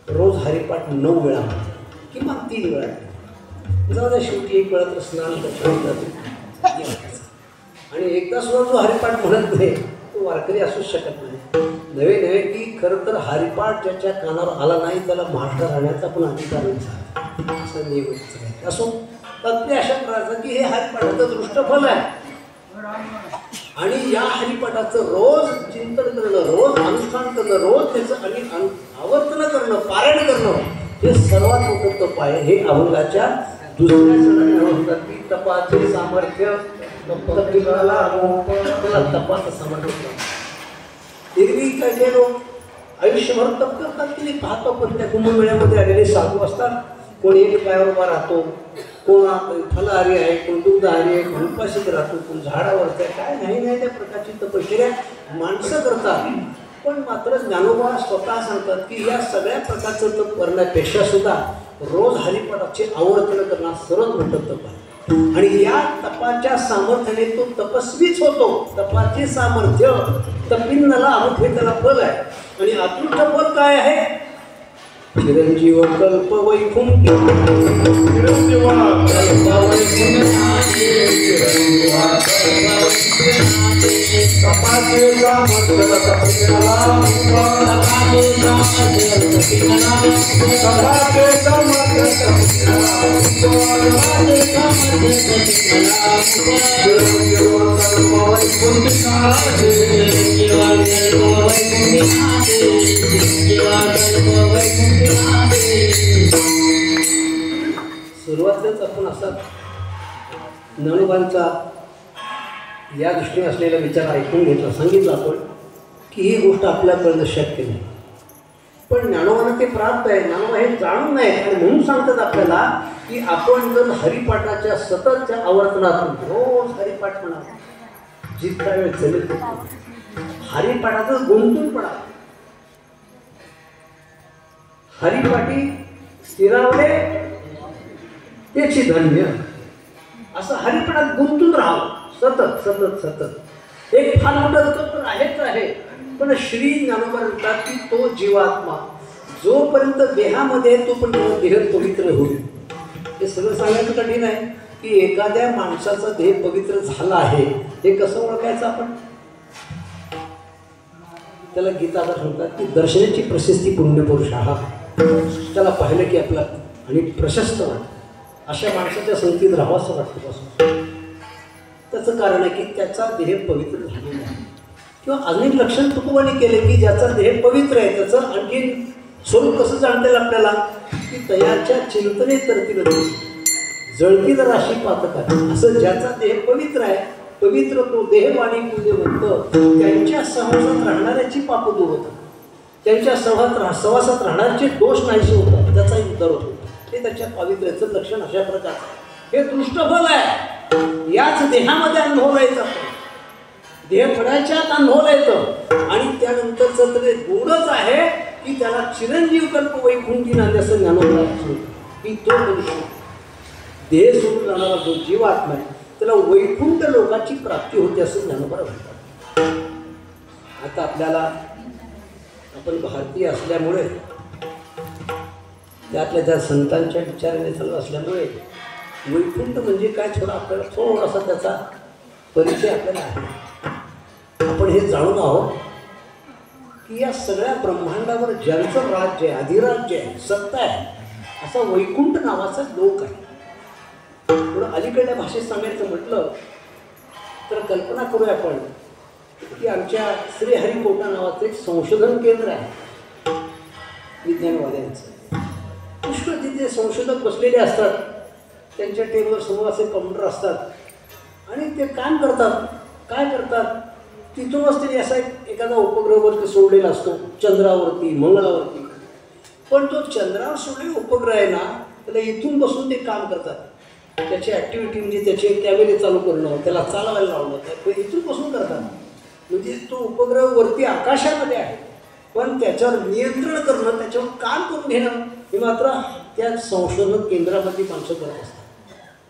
S1: रोज हरिपाठ 9 वेळा म्हणा, किंवा 3 वेळा. जाऊ शेवटी एक वेळा तर स्नान आणि एकदा सुद्धा जो हरिपाठ म्हणत नाही तो वारकरी असूच शकत नाही. नव्हे की खरं तर हरिपाठ ज्याच्या कानावर आला नाही त्याला महाराष्ट्र राहण्याचा पण अधिकार नाही, असं नियम असो. तत्व अशा प्रकारचं की हे हरिपाठाचं दृष्टफल आहे, आणि या हरिपाठाचं रोज चिंतन करणं, रोज अनुष्ठान करणं, रोज त्याचं आणि आवर्तन करणं, पारायण करणं हे सर्वात मोठं तप आहे. हे अभंगाच्या दुसऱ्या सणाने म्हणतात की तपाचे सामर्थ्य त्याला तपाचं सामर्थ्य. एरवी काही लोक आयुष्यभर तप करतात की नाही पाहतो, पण त्या कुंभमेळ्यामध्ये आलेले साधू असतात. कोण एक पायावर उभा राहतो, कोण फलाहारी आहे, कोण दुग्धहारी आहे, कोण उपाशीत राहतो, कोण झाडावरचं आहे. काय नाही त्या प्रकारची तपश्चर्या माणसं करतात. पण मात्र ज्ञानोबा स्वतः सांगतात की या सगळ्या प्रकारचं तप करण्यापेक्षा सुद्धा रोज हरिपाठाचे आवर्तन करणं सर्वात मोठं तप आहे. आणि या तपाच्या सामर्थ्याने तो तपस्वीच होतो. तपाचे सामर्थ्य तपिन्नला अमुक हे त्याला फल आहे. आणि अतृष्ट फल काय आहे? चिरंजीव कल्प वैकुंठी सुरुवातच आपण असा ज्ञानोबांचा या दृष्टीने असलेला विचार ऐकून घेतला. सांगितलं आपण की ही गोष्ट आपल्याला कळणं शक्य नाही, पण ज्ञानोबांना ते प्राप्त आहे. ज्ञानोबा हे जाणून नाही आणि म्हणून सांगतात आपल्याला की आपण जर हरिपाठाच्या सततच्या आवर्तनातून रोज हरिपाठ म्हणा, जितका वेळ चलेल हरिपाठातच गुंतून पडा. हरिपाठी स्थिरावले त्याची धन्य, असं हरिपाठात गुंतून राहावं सतत सतत सतत. एक फार मोठा तर आहेच आहे, पण श्री ज्ञानोबा म्हणतात की तो जीवात्मा जोपर्यंत देहामध्ये तो पण देह पवित्र होईल. हे सगळं सांगायचं कठीण आहे की एखाद्या माणसाचा देह पवित्र झाला आहे हे कसं ओळखायचं आपण? त्याला गीताला सांगतात की दर्शनाची प्रशस्ती पुण्यपुरुष आहात. त्याला पाहिलं की आपला आणि प्रशस्त वाटतं, अशा माणसाच्या संगतीत राहावंसं वाटतं पासून. त्याचं कारण आहे की त्याचा देह पवित्र झालेला आहे. किंवा अनेक लक्षण तुकोबाने केले की ज्याचा देह पवित्र आहे त्याचं आणखी स्वरूप कसं जाणता येईल आपल्याला की तयाच्या चिंतने तरतील जळतील राशी पातक आहे. असं ज्याचा देह पवित्र आहे, पवित्र तो देहवाणी पूजेवंत, त्यांच्या सहवासात राहणाऱ्याची पाप दूर होतात, त्यांच्या सहवासात राहणाऱ्याचे दोष नाहीसे होतात, त्याचाही उद्धार होतो. हे त्याच्या पावित्र्याचं लक्षण अशा प्रकारचं. हे दृष्टफल आहे, याच देहामध्ये अनुभव यायचं आपण, देह पडायच्या आत अनुभव येतं. आणि त्यानंतरचं तर गुणच आहे की त्याला चिरंजीव कल्प वैकुंठी नांदी असं ज्ञानोबा की तो मनुष्य देह सोडून जाणारा जो जीवात्मा आहे त्याला वैकुंठ लोकाची प्राप्ती होते असं ज्ञानोबा म्हणतात. आता आपल्याला आपण भारतीय असल्यामुळे त्यातल्या त्या संतांच्या विचाराने चालू असल्यामुळे वैकुंठ म्हणजे काय थोडासा त्याचा परिचय आपल्याला आहे. आपण हे जाणून आहोत की या सगळ्या ब्रह्मांडावर ज्यांचं राज्य आहे, अधिराज्य आहे, सत्ता आहे, असा वैकुंठ नावाचा लोक आहे. थोडं अलीकडल्या भाषेत सांगायचं म्हटलं तर कल्पना करूया आपण की आमच्या श्रीहरिकोटा नावाचं एक संशोधन केंद्र आहे विज्ञानवाद्यांचं. पुष्कळ तिथे संशोधक बसलेले असतात, त्यांच्या टेबल समोर असे कम्प्युटर असतात आणि ते काम करतात. काय करतात? तिथूनच तरी असा एखादा उपग्रहावरती सोडलेला असतो, चंद्रावरती, मंगळावरती. पण तो चंद्रावर सोडलेला उपग्रह आहे ना, त्याला इथून बसून ते काम करतात. त्याची ॲक्टिव्हिटी म्हणजे त्याचे कॅमेरे चालू करणं, त्याला चालवायला लावणं, ते इथून बसून करतात. म्हणजे तो उपग्रह वरती आकाशामध्ये आहे, पण त्याच्यावर नियंत्रण करणं, त्याच्यावर काम करून घेणं हे मात्र त्या संशोधन केंद्रामध्ये माणसं करत असतात.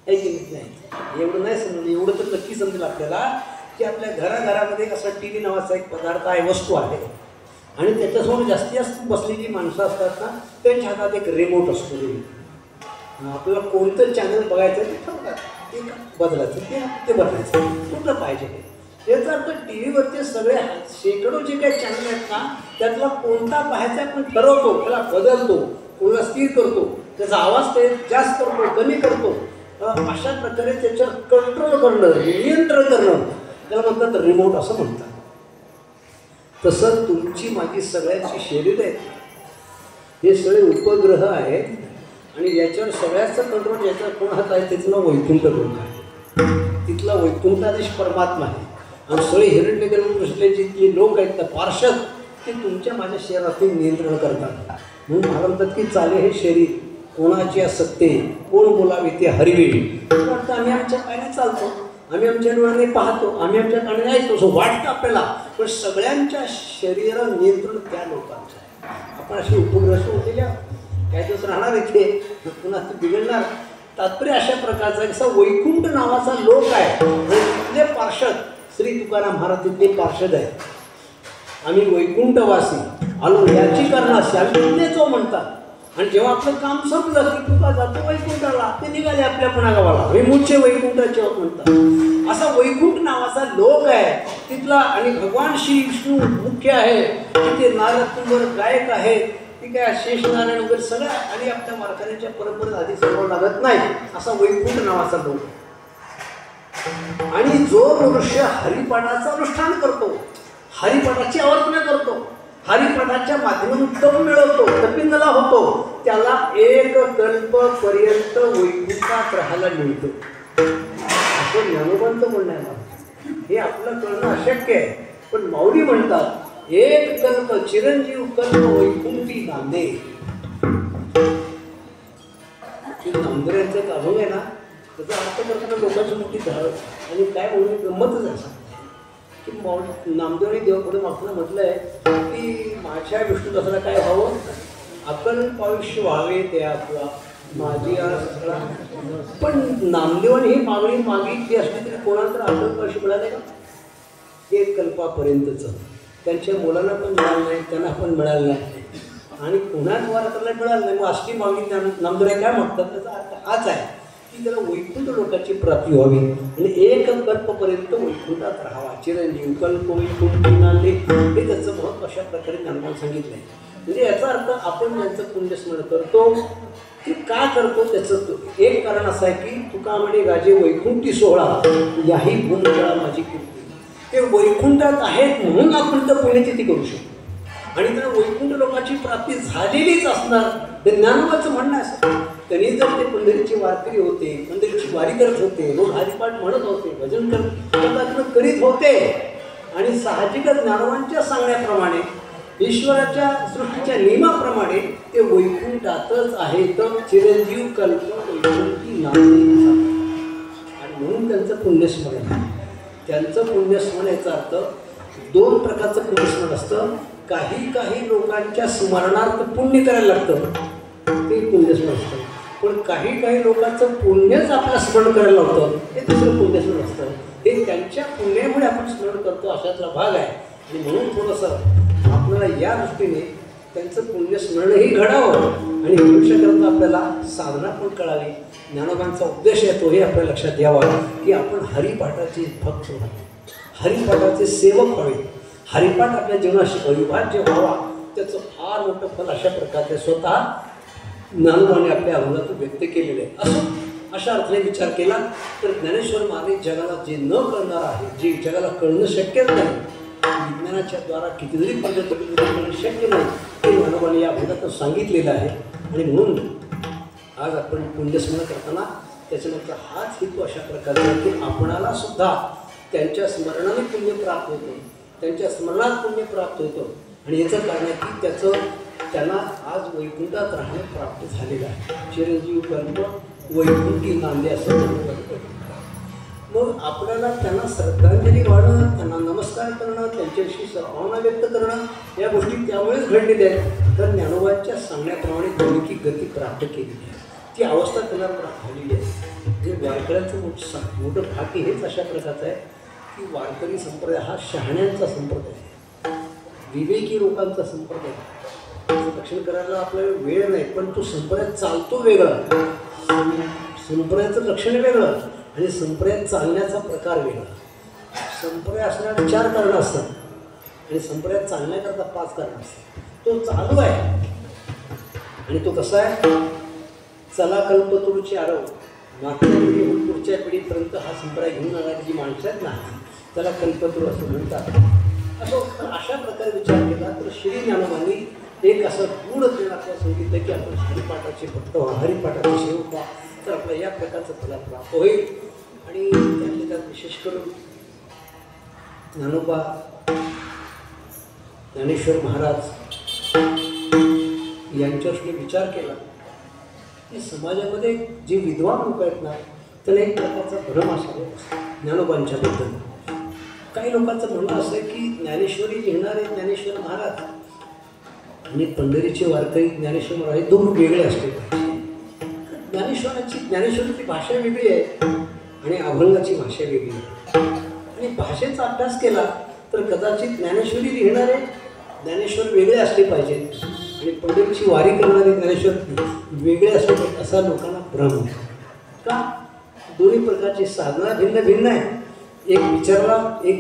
S1: आहे की नाही? एवढं नाही समजलं, एवढं तर नक्की समजेल आपल्याला की आपल्या घराघरामध्ये असा टी व्ही नावाचा एक पदार्थ आहे, वस्तू आहे, आणि त्याच्यासमोर जास्तीत जास्त बसलेली माणसं असतात ना, त्यांच्या हातात एक रिमोट असतो. आपल्याला कोणतं चॅनल बघायचं ते ठरवतात, ते बदलायचं, ते बदलायचं, कुठलं पाहिजे ते. याचा अर्थ टी व्हीवरचे सगळे शेकडो जे काही चॅनल आहेत ना, त्यातला कोणता पाहायचा आपण ठरवतो, त्याला बदलतो, कोणाला स्थिर करतो, त्याचा आवाज ते जास्त करतो, कमी करतो. अशा प्रकारे त्याच्यावर कंट्रोल करणं, नियंत्रण करणं, त्याला म्हणतात रिमोट असं म्हणतात. तसं तुमची माझी सगळ्यांची शरीर आहेत, हे सगळे उपग्रह आहेत आणि याच्यावर सगळ्याचा कंट्रोल ज्याच्यावर कोण हात आहे त्याचं नाव वैकुंठ लोक आहे. तिथला वैकुंठाधीश परमात्मा आहे. आणि सगळे हिरण्यगर्भ बसले जे लोक आहेत त्या पार्षद, ते तुमच्या माझ्या शरीरातील नियंत्रण करतात. म्हणून मला म्हणतात की चाले हे शरीर कोणाची असत्ते, कोण बोलावे ते हरिवे. वाटतं आम्ही आमच्या पायाने चालतो, आम्ही आमच्या डोळ्याने पाहतो, आम्ही आमच्या कानाने ऐकतो, असं वाटतं आपल्याला. पण सगळ्यांच्या शरीरावर नियंत्रण त्या लोकांचं आहे. आपण अशी उपग्रह सोडलेल्या काय दिवस राहणार इथे, पुन्हा ते बिघडणार. तात्पर्य अशा प्रकारचा जसा वैकुंठ नावाचा लोक आहे आणि तिथले पार्षद श्री तुकाराम महाराज तिथले पार्षद आहेत. आम्ही वैकुंठवासी आलो याची कारण अशी आम्ही तिथलेच हो म्हणतात. आणि जेव्हा आपलं काम संपलं की तुका जातो वैकुंठाला, ते निघाले आपल्या पुन्हा गावाला, आम्ही मूळचे वैकुंठाचे आहोत म्हणतात. असा वैकुंठ नावाचा लोक आहे तिथला. आणि भगवान श्री विष्णू मुख्य आहे, तिथे नारद गायक आहेत, ती काय शेष नारायण वगैरे सगळं. आणि आपल्या वारकऱ्यांच्या परंपरेत आधी सर्व लागत नाही असा वैकुंठ नावाचा लोक. आणि जो मनुष्य हरिपाठाचं अनुष्ठान करतो, हरिपाठाची आवर्तना करतो, हरिपाठाच्या माध्यमातून तप मिळवतो, तपिंदला होतो, त्याला एक कल्पपर्यंत वैकुंठात राहायला मिळतो. असं ज्ञानोबांचं म्हणणं आहे. हे आपलं कळणं अशक्य आहे. पण माऊली म्हणतात एक कल्प चिरंजीव कल्प वैकुंठी नांदे. नांदऱ्यांचं एक अभंग आहे ना, त्याचा अर्थ करताना लोकांची मोठी धाळ आणि काय म्हणून गंमतच असा की नामदेवानी देवापुढे मागताना म्हटलं आहे की माझ्या विष्णुदासाला काय व्हावं, अकल्प आयुष्य व्हावे ते आपला माझी सगळा. पण नामदेवाने ही मागणी मागितली असली तरी कोणाला तर अकल्प आयुष्य मिळाले का? एक कल्पापर्यंतचं त्यांच्या मुलांना पण मिळालं नाही, त्यांना पण मिळालं नाही आणि पुन्हा वारकऱ्याला मिळालं नाही. मग असली मागणी नामदेवाने काय मागतात, त्याचा अर्थ हाच आहे की त्याला वैकुंठ लोकांची प्राप्ती व्हावी आणि एक कल्पपर्यंत वैकुंठात राहावा. चिरंजीव कल्प वैकुंठी नांदे, हे त्याचं महत्त्व अशा प्रकारे ज्ञानोबांनी सांगितलं आहे. म्हणजे याचा अर्थ आपण ज्यांचं पुण्यस्मरण करतो ते का करतो त्याचं एक कारण असं आहे की तुका म्हणे गाजे वैकुंठी सोहळा याही भूमिका माझी कीर्ती. ते वैकुंठात आहेत म्हणून आपण तर पुण्यतिथी करू शकतो आणि त्यांना वैकुंठ लोकांची प्राप्ती झालेलीच असणार हे ज्ञानोबाचं म्हणणं असतं. त्यांनी जर ते पंढरीचे वारकरी होते, पंढरीची वारी करत होते, रोज हरिपाठ म्हणत होते, भजन करीत होते आणि साहजिकच ज्ञानोबांच्या सांगण्याप्रमाणे ईश्वराच्या सृष्टीच्या नियमाप्रमाणे ते वैकुंठातच आहेत. चिरंजीव कल्प वैकुंठी नांदे आणि म्हणून त्यांचं पुण्यस्मरण आहे. त्यांचं पुण्यस्मरण याचा अर्थ दोन प्रकारचं पुण्यस्मरण असतं. काही लोकांच्या स्मरणार्थ पुण्य करायला लागतं, ते पुण्यस्मरण असतं. पण काही लोकांचं पुण्यच आपलं स्मरण करायला लावतं, हे दुसरं पुण्यस्मरण असतं. हे त्यांच्या पुण्यामुळे आपण स्मरण करतो अशातला भाग आहे. आणि म्हणून थोडंसं आपल्याला या दृष्टीने त्यांचं पुण्यस्मरणही घडावं आणि भविष्यकरता आपल्याला साधना पण कळावी. ज्ञानोबांचा उद्देश आहे तोही आपल्या लक्षात यावा की आपण हरिपाठाचे भक्त व्हावे, हरिपाठाचे सेवक व्हावे. हरिपाठ आपल्या जीवनाशी अविभाज्य व्हावा, त्याचं फार मोठं फल अशा प्रकारचे स्वतः ज्ञानोबाने आपल्या अभंगातून व्यक्त केलेलं आहे. असं अशा अर्थाने विचार केला तर ज्ञानेश्वर महाराज जगाला जे न कळणार आहे, जे जगाला कळणं शक्यच नाही, विज्ञानाच्या द्वारा कितीतरी पद्धतीने कळणं शक्य नाही, ते ज्ञानोबाने या अभंगातून सांगितलेलं आहे. आणि म्हणून आज आपण पुण्यस्मरण करताना त्याच्यानंतर हाच हेतू अशा प्रकारचा की आपणाला सुद्धा त्यांच्या स्मरणाने पुण्य प्राप्त होतं, त्यांच्या स्मरणात पुण्य प्राप्त होतं. आणि याचं कारण आहे की त्यांना आज वैकुंठात राहणे प्राप्त झालेलं आहे. चिरंजीव कल्प वैकुंठी नांदे असं. मग आपल्याला त्यांना श्रद्धांजली वाढणं, त्यांना नमस्कार करणं, त्यांच्याशी सद्भावना व्यक्त करणं या गोष्टी त्यामुळेच घडलेल्या आहेत. तर ज्ञानोबांच्या सांगण्याप्रमाणे त्यांनी की गती प्राप्त केलेली आहे, ती अवस्था त्यांना प्राप्त झालेली आहे. म्हणजे वारकऱ्यांचं मोठं भाग्य हेच अशा प्रकारचं आहे की वारकरी संप्रदाय हा शहाण्यांचा संप्रदाय आहे, विवेकी लोकांचा संप्रदाय आहे. रक्षण करायला आपल्याला वेळ नाही, पण तो संप्रदाय चालतो वेगळा, संप्रदायाचं लक्षण वेगळं आणि संप्रदायात चालण्याचा प्रकार वेगळा. संप्रदाय असणारे 4 कारणं असतात आणि संप्रदायात चालण्याकरता 5 कारणं असतात. तो चालू आहे आणि तो कसा आहे, चला कल्पतरूची आरव, मागच्या पिढीहून पुढच्या पिढीपर्यंत हा संप्रदाय घेऊन जाणारी जी माणसं आहेत ना, त्याला कल्पतरू असं म्हणतात. असं अशा प्रकारे विचार केला तर श्री ज्ञानोबांनी एक असं गूढ प्रेम आपल्याला सांगितलं की आपण हरिपाठाचे भक्त व्हा, हरिपाठाचे सेवक व्हा, तर आपल्या या प्रकारचं फला प्राप्त होईल. आणि त्यातल्या त्यात विशेष करून ज्ञानोबा ज्ञानेश्वर महाराज यांच्याशी विचार केला की समाजामध्ये जे विद्वान लोक आहेत ना, त्याला एक प्रकारचा भ्रम असावा ज्ञानोबांच्याबद्दल. काही लोकांचं म्हणणं असं आहे की ज्ञानेश्वरी लिहिणारे ज्ञानेश्वर महाराज आणि पंढरीचे वारकरी ज्ञानेश्वर महाराज हे 2 वेगळे असले पाहिजे. ज्ञानेश्वर ज्ञानेश्वरीची भाषा वेगळी आहे आणि अभंगाची भाषा वेगळी आहे. आणि भाषेचा अभ्यास केला तर कदाचित ज्ञानेश्वरी लिहिणारे ज्ञानेश्वर वेगळे असले पाहिजेत आणि पंढरीची वारी करणारे ज्ञानेश्वर वेगळे असले पाहिजे असा लोकांना भ्रम आहे. का? दोन्ही प्रकारची साधना भिन्न भिन्न आहे. एक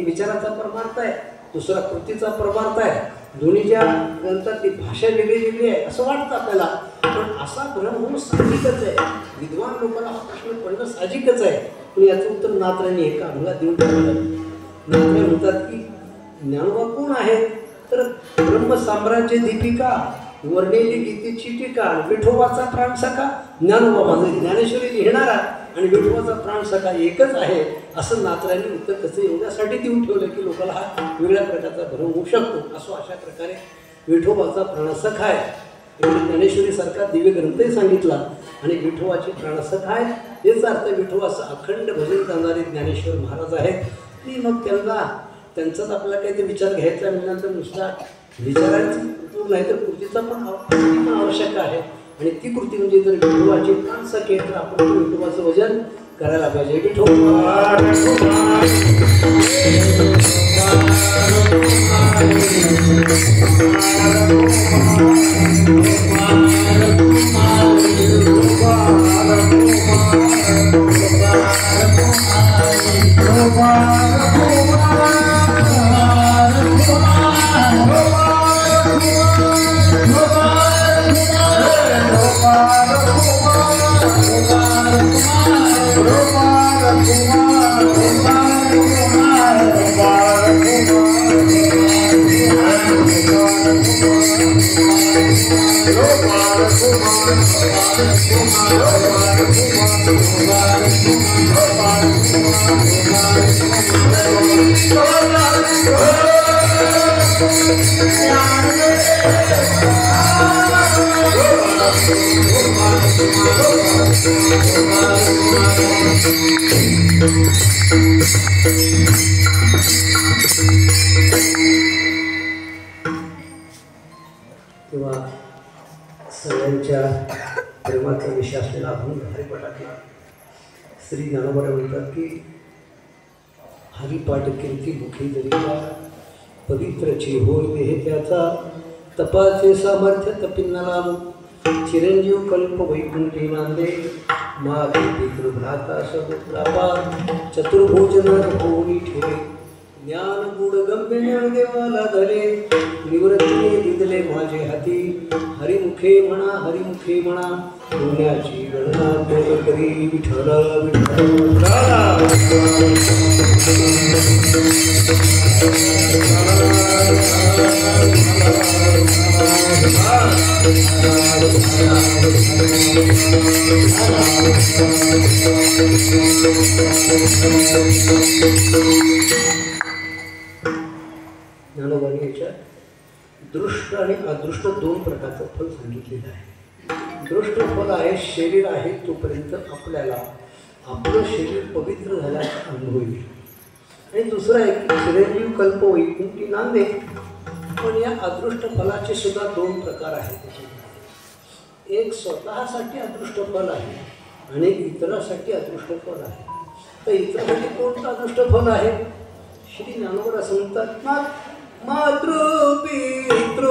S1: विचाराचा परमार्थ आहे, दुसरा कृतीचा परमार्थ आहे. दोन्हीच्या ग्रंथात ती भाषा वेगळी वेगळी आहे असं वाटतं आपल्याला, पण असा भ्रम होणं साहजिकच आहे. विद्वान लोकांना हा प्रश्न पडणं साहजिकच आहे. पण याचं उत्तर नाथरांनी एका अभंगात देऊन टाकलं. नाथरे म्हणतात की ज्ञानोबा कोण आहेत? तर ब्रह्मसाम्राज्य दीपिका वर्णिली गीतेची टीका, विठोबाचा प्राणसखा ज्ञानोबा. माझं ज्ञानेश्वरी लिहिणारा आणि विठोबाचा प्राणसखा एकच आहे असं नाथरांनी उत्तर कसं एवढ्यासाठी देऊन ठेवलं की लोकांना हा वेगळ्या प्रकारचा भ्रम होऊ शकतो. असं अशा प्रकारे विठोबाचा प्राणसखा आहे. ज्ञानेश्वरीसारखा दिव्य ग्रंथही सांगितला आणि विठोबाची प्राणसखा आहे. हेच अर्थ विठोबाचं अखंड भजन करणारे ज्ञानेश्वर महाराज आहेत. की मग त्यांचाच आपल्याला काही ते विचार घ्यायचा म्हणल्यानंतर नुसता विचारायचं नाही तर कृतीचा पण आवश्यक आहे. आणि ती कृती म्हणजे जर विठोबाची प्राणसखी तर आपण विठोबाचं भजन करायला पाहिजे. विठोबा तेव्हा सगळ्यांच्या प्रेमाचा विषय असलेला अभंग हरिपाठातला श्री ज्ञानोबा म्हणतात की हरिपाठ कीर्ती मुखी जरीला पवित्रची होय देह त्याचा तपाचे सामर्थ्य तपिन्नला चिरंजीव कल्प वैकुंठी नांदे मागे पितृभ्राता समुद्रापा चतुर्भुज नर होऊनी ठेवे ज्ञान गुड गंभीर ज्ञानदेवाला धरे निवृत्तीने दिदले माझे हाती हरिमुखे म्हणा पुण्याची गणना तो करी विठ्ठल ज्ञानोबांनी याच्यात दृष्ट आणि अदृष्ट दोन प्रकारचं फल सांगितलेलं आहे. दृष्ट फल आहे शरीर आहे तोपर्यंत आपल्याला आपलं शरीर पवित्र झाल्याचा अनुभव येईल. आणि दुसरं आहे की चिरंजीव कल्प वैकुंठी नांदे. पण या अदृष्ट फलाचे सुद्धा दोन प्रकार आहेत. त्याच्यामध्ये एक स्वतःसाठी अदृष्ट फल आहे आणि इतरासाठी अदृष्ट फल आहे. तर इतरासाठी कोणतं अदृष्ट फल आहे? श्री ज्ञानोबा असं म्हणतात मातृ पितृ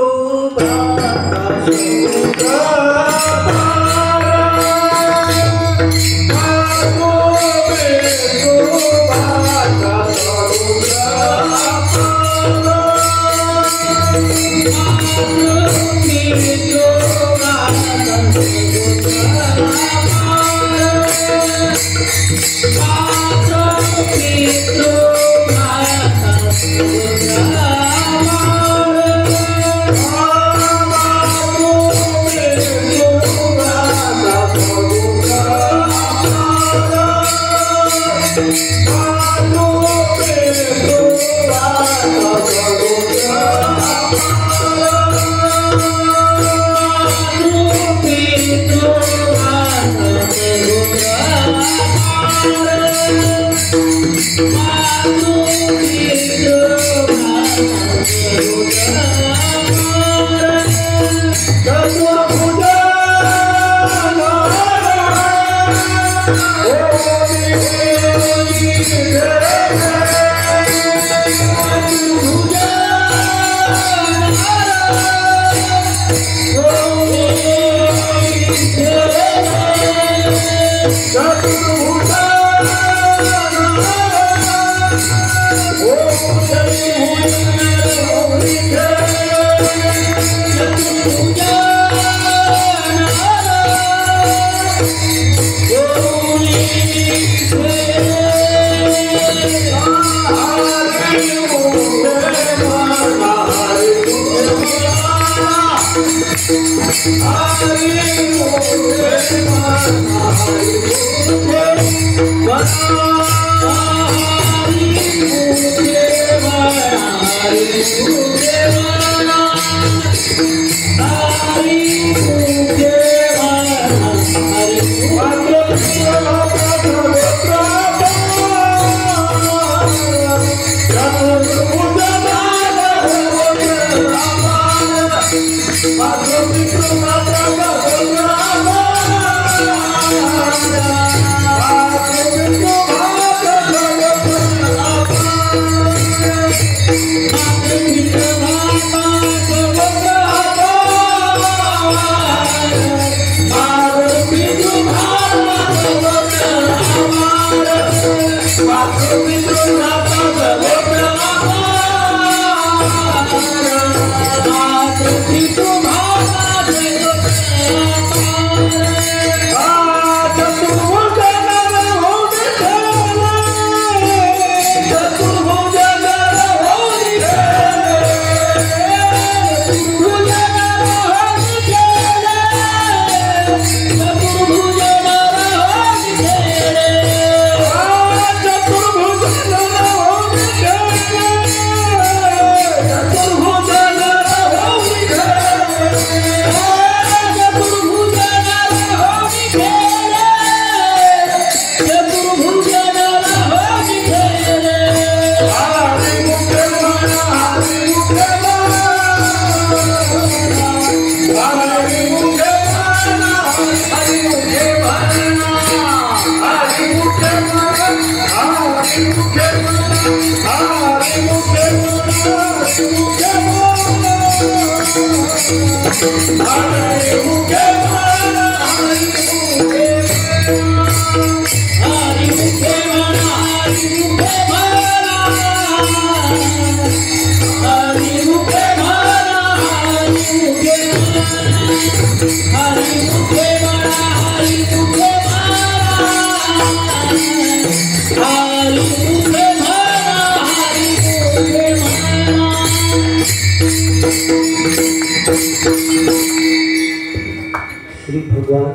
S1: श्री भगवान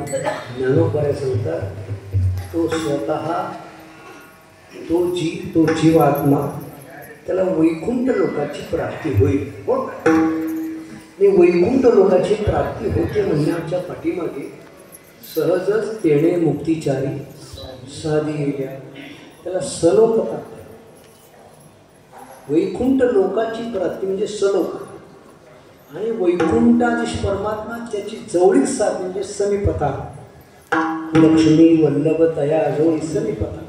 S1: ज्ञानोबा सांगतात, तो स्वतः तो जीवात्मा त्याला वैकुंठ लोकाची प्राप्ती होईल. वैकुंठ लोकाची प्राप्ती होते म्हणण्याच्या पाठीमागे सहजच तेणे मुक्तिचारी साधी गेल्या त्याला सलोकता. वैकुंठ लोकाची प्राप्ती म्हणजे सलोक, आणि वैकुंठाधीश परमात्मा त्याची जवळीक साध म्हणजे समीपता. लक्ष्मी वल्लभ तया जवळ समीपता.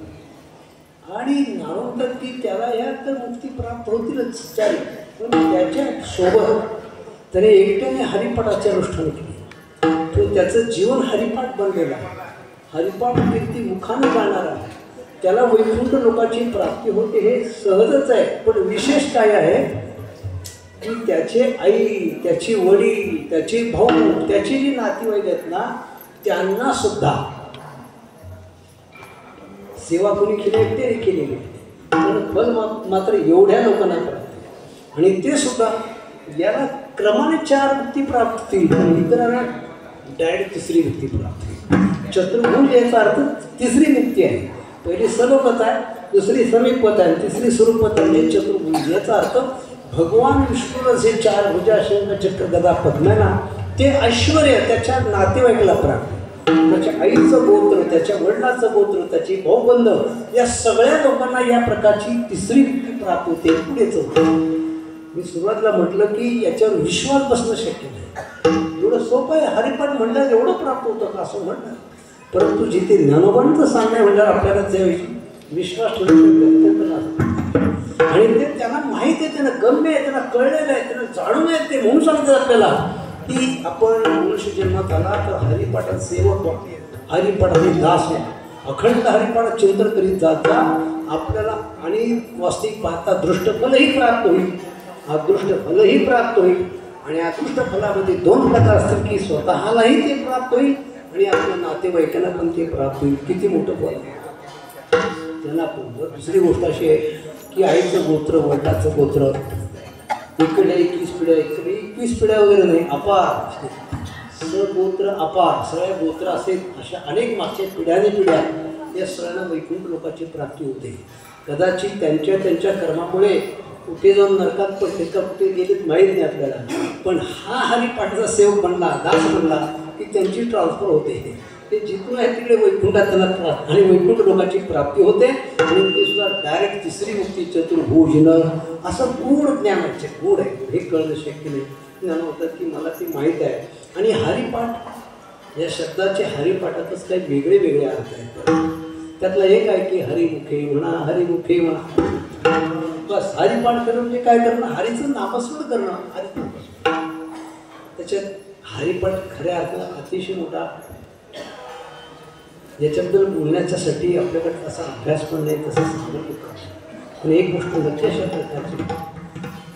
S1: आणि नाणवतात की त्याला ह्या तर मुक्ती प्राप्त होतीलच चारी, पण त्याच्या सोबत त्याने एकट्याने हरिपाठाचे अनुष्ठान केले. तो त्याचं जीवन हरिपाठ बनलेलं आहे. हरिपाठ व्यक्ती मुखाने जाणार आहे, त्याला वैकुंठ लोकाची प्राप्ती होते हे सहजच आहे. पण विशेष काय आहे की त्याचे आई, त्याची वडील, त्याचे भाऊ, त्याची जी नातेवाईक आहेत ना, त्यांना सुद्धा सेवा कोणी केली ते केलेली, पण फल मात्र एवढ्या लोकांना प्राप्त. आणि ते सुद्धा याला क्रमाने 4 मुक्ती प्राप्त होईल, पण इतरांना डायरेक्ट 3री मुक्ती प्राप्त होईल. चतुर्भुज याचा अर्थ 3री मुक्ती आहे. पहिली सलोकता आहे, दुसरी समीपता आहे, तिसरी स्वरूपता म्हणजे चतुर्भुज. याचा अर्थ भगवान विष्णूला जे 4 भुजा शंख चक्र गदा पद्मना ते ऐश्वर्य त्याच्या नातेवाईकाला प्राप्त. त्याच्या आईचं गोत्र, त्याच्या वडिलाचं गोत्र, त्याची भाऊबंद, या सगळ्या लोकांना या प्रकारची 3री मुक्ती प्राप्त होते. पुढेच मी सुरुवातीला म्हटलं की याच्यावर विश्वास बसणं शक्य नाही. एवढं सोपं आहे. हरिपाठ म्हणल्यावर एवढं प्राप्त होतं का असं म्हणलं, परंतु जिथे ज्ञानोबांचं सांगणं म्हणल्यावर आपल्याला त्याविषयी विश्वास ठेवण्याचं. आणि ते त्यांना माहीत आहे, त्यांना गम्य आहे, त्यांना कळलेलं आहे, त्यांना जाणून आहे. ते म्हणून सांगतात आपल्याला की आपण मनुष्य जन्मात आला तर हरिपाठात सेवक व्हा, हरिपाठाने दास व्हा, अखंड हरिपाठात चिंतन करीत जात जा आपल्याला. आणि वास्तविक पाहता दृष्टफलही प्राप्त होईल, अदृष्ट फलही प्राप्त होईल. आणि अदृष्ट फलामध्ये 2 प्रकार असतील की स्वतःलाही ते प्राप्त होईल आणि आपल्या नातेवाईकांना पण ते प्राप्त होईल. किती मोठं फल त्यांना पण. दुसरी गोष्ट अशी आहे की आईचं गोत्र, वडिलाचं गोत्र, इकडे 21 पिढ्या, इकडे 21 पिढ्या वगैरे नाही, अपार सगोत्र अपार सगळ्या गोत्र असेल अशा अनेक मागच्या पिढ्याने पिढ्या या सगळ्यांना वैकुंठ लोकाची प्राप्ती होते. कदाचित त्यांच्या कर्मामुळे कुठे जाऊन नरकात पडले का कुठे गेले माहीत नाही आपल्याला, पण हा हरिपाठाचा सेवक बनला, दास बनला की त्यांची ट्रान्सफर होते. ते जिथून आहे तिकडे वैकुंठात त्यांना आणि वैकुंठ लोकांची प्राप्ती होते आणि ते सुद्धा डायरेक्ट तिसरी मुक्ती चतुर्भुजनं असं गूढ ज्ञान आहे. गूढ आहे, हे कळणं शक्य नाही. ज्ञान होतं की मला ते माहीत आहे. आणि हरिपाठ या शब्दाचे हरिपाठातच काही वेगळे वेगळे अर्थ आहेत. त्यातला एक आहे की हरिमुखे म्हणा, हरिमुखे म्हणा. बस हरिपाठ करणं म्हणजे काय करणं, हरीचं नामस्मरण करणं, हरीचं नामस्मरण. त्याच्यात हरिपाठ खऱ्या अर्थानं अतिशय मोठा, याच्याबद्दल बोलण्याच्यासाठी आपल्याकडे तसा अभ्यास पण नाही, तसं सामर्थ्य पण. आणि एक गोष्ट लक्षात प्रकारची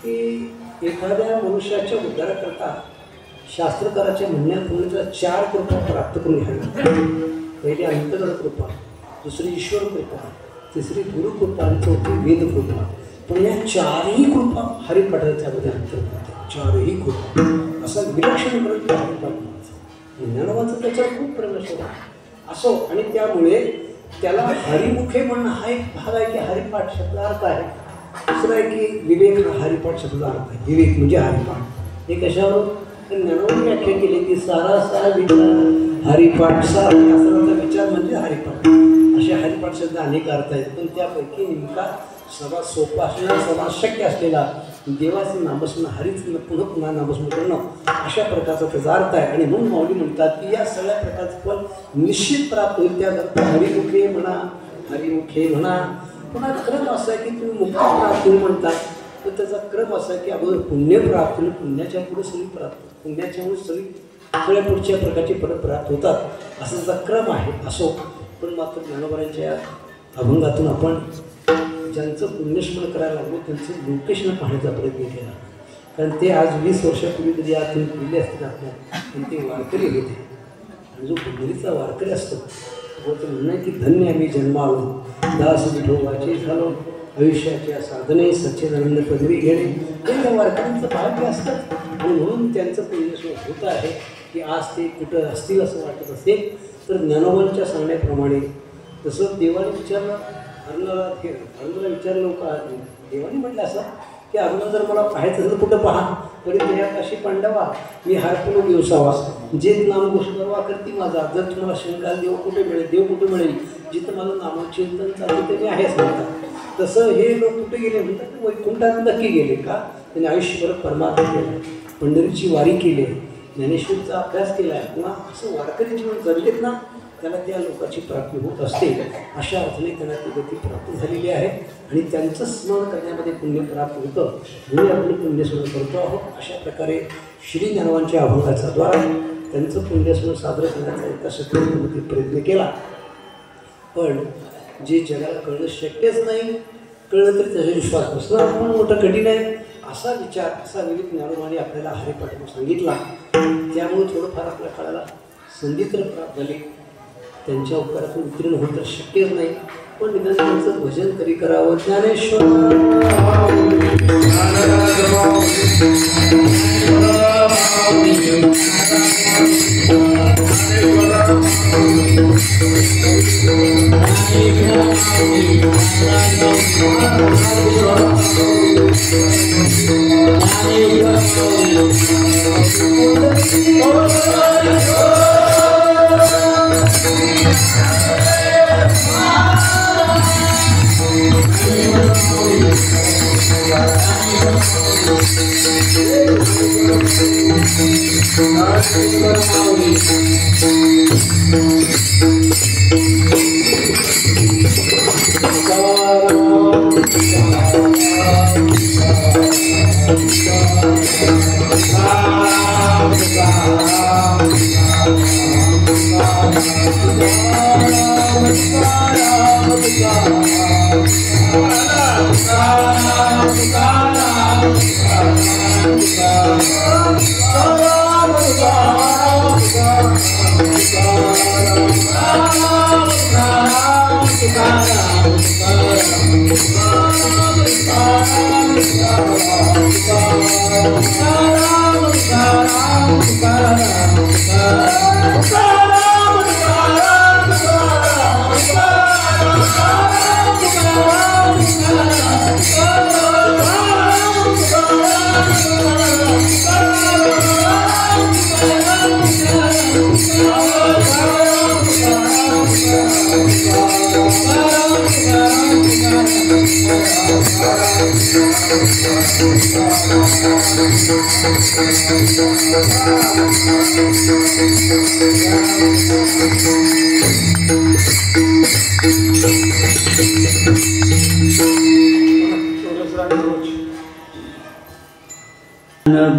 S1: की एखाद्या मनुष्याच्या उद्धाराकरता शास्त्रकाराच्या म्हणण्यातून 4 कृपा प्राप्त करून घ्यावी. पहिली अंतर्गत कृपा, दुसरी ईश्वर कृपा, तिसरी गुरुकृपा आणि चौथी वेद कृपा. पण या 4ही कृपा हरिपाठाच्यामध्ये अंतर्गत, 4ही कृपा असा विलक्षण ग्रंथ हरिपाठ. ज्ञानवाचं त्याच्यावर खूप प्रवेश होता असो. आणि त्यामुळे त्याला हरिमुखे म्हणणं हा एक भाग आहे की हरिपाठ शब्द अर्थ आहे. दुसरं आहे की विवेक हा हरिपाठ शब्द अर्थ आहे. विवेक म्हणजे हरिपाठ. हे कशावर ज्ञानावर व्याख्या केली की सारा विचार हरिपाठ, सारा विचार म्हणजे हरिपाठ. असे हरिपाठ शब्द अनेक अर्थ आहेत, पण त्यापैकी नेमका सर्वात सोपा असलेला, सर्वात शक्य असलेला देवाचं नामस्मरण, हरीचं पुन्हा पुन्हा नामस्मरण करणं, अशा प्रकारचा त्याचा अर्थ आहे. आणि म्हणून माऊली म्हणतात की या सगळ्या प्रकारचं फल निश्चित प्राप्त होईल. त्याकरता हरिमुखे म्हणा, हरिमुखे म्हणा. पुन्हा क्रम असा आहे की तुम्ही मुक्ती प्राप्त होईल म्हणतात, तर त्याचा क्रम असा आहे की अगोदर पुण्य प्राप्त होईल, पुण्याच्या पुढे सगळी प्राप्त, पुण्याच्यामुळे सगळ्या पुढच्या प्रकारची फळं प्राप्त होतात, असा त्याचा क्रम आहे. असो, पण मात्र ज्ञानोबांच्या अभंगातून आपण ज्यांचं पुण्यस्मरण करायला लागलो त्यांचं लोकेशन पाहण्याचा प्रयत्न केला. कारण ते आज 20 वर्षापूर्वी कधी आतून गेले असतील आपल्या, पण ते वारकरी होते. आणि जो पंढरीचा वारकरी असतो तो म्हणणं आहे की धन्य आम्ही जन्मालो, दास विठोबाचे झालो, आयुष्याच्या साधने सच्चिदानंद पदवी घेणे हे त्या वारकऱ्यांचं भाग्य असतं. आणि म्हणून त्यांचं पुण्यस्मरण होत आहे की आज ते कुठं असतील असं वाटत असेल. तर ज्ञानोबांच्या सांगण्याप्रमाणे तसं देवाने विचारलं, अर्जुनाला विचारलं का, देवाने म्हटलं असं की अर्जुन जर मला पाहायचं असेल तर कुठं पहा, तरी देहा काशी पांडवा मी हारपून दिवसावा, जेत नाम गोष्टवा करती माझा. जर तुम्हाला शंका देव कुठे मिळेल, देव कुठे मिळेल, जिथं माझं नामचिंतन चालू ते मी आहेच म्हणतात. तसं हे लोक कुठे गेले म्हणतात, वैकुंठात नक्की गेले का, त्यांनी आयुष्यभर परमार्थ केलं, पंढरीची वारी केली, ज्ञानेश्वरीचा अभ्यास केला आहे, किंवा असं वारकरी जीवन जगलेत ना, त्याला त्या लोकांची प्राप्ती होत असते. अशा अर्थाने त्यांना ती गती प्राप्त झालेली आहे आणि त्यांचं स्मरण करण्यामध्ये पुण्य प्राप्त होतं, म्हणून आपण पुण्यस्मरण करतो आहोत. अशा प्रकारे श्री ज्ञानवांच्या अभंगाचा द्वारा त्यांचं पुण्यस्मरण साजरं करण्याचा एका शक्तीने प्रयत्न केला. पण जे जगाला कळणं शक्यच नाही, कळलं तरी त्याचा विश्वास बसणं पण मोठं कठीण आहे. असा विचार, असा विवेक ज्ञानोबाने आपल्याला हरिपाठातून सांगितला. त्यामुळे थोडंफार आपल्या काळाला संधी तर प्राप्त झाली. त्यांच्या उपकारातून उत्तीर्ण होणं तर शक्यच नाही, पण निदान त्यांचं भजन तरी करावं. ज्ञानेश्वर
S2: Tukaram,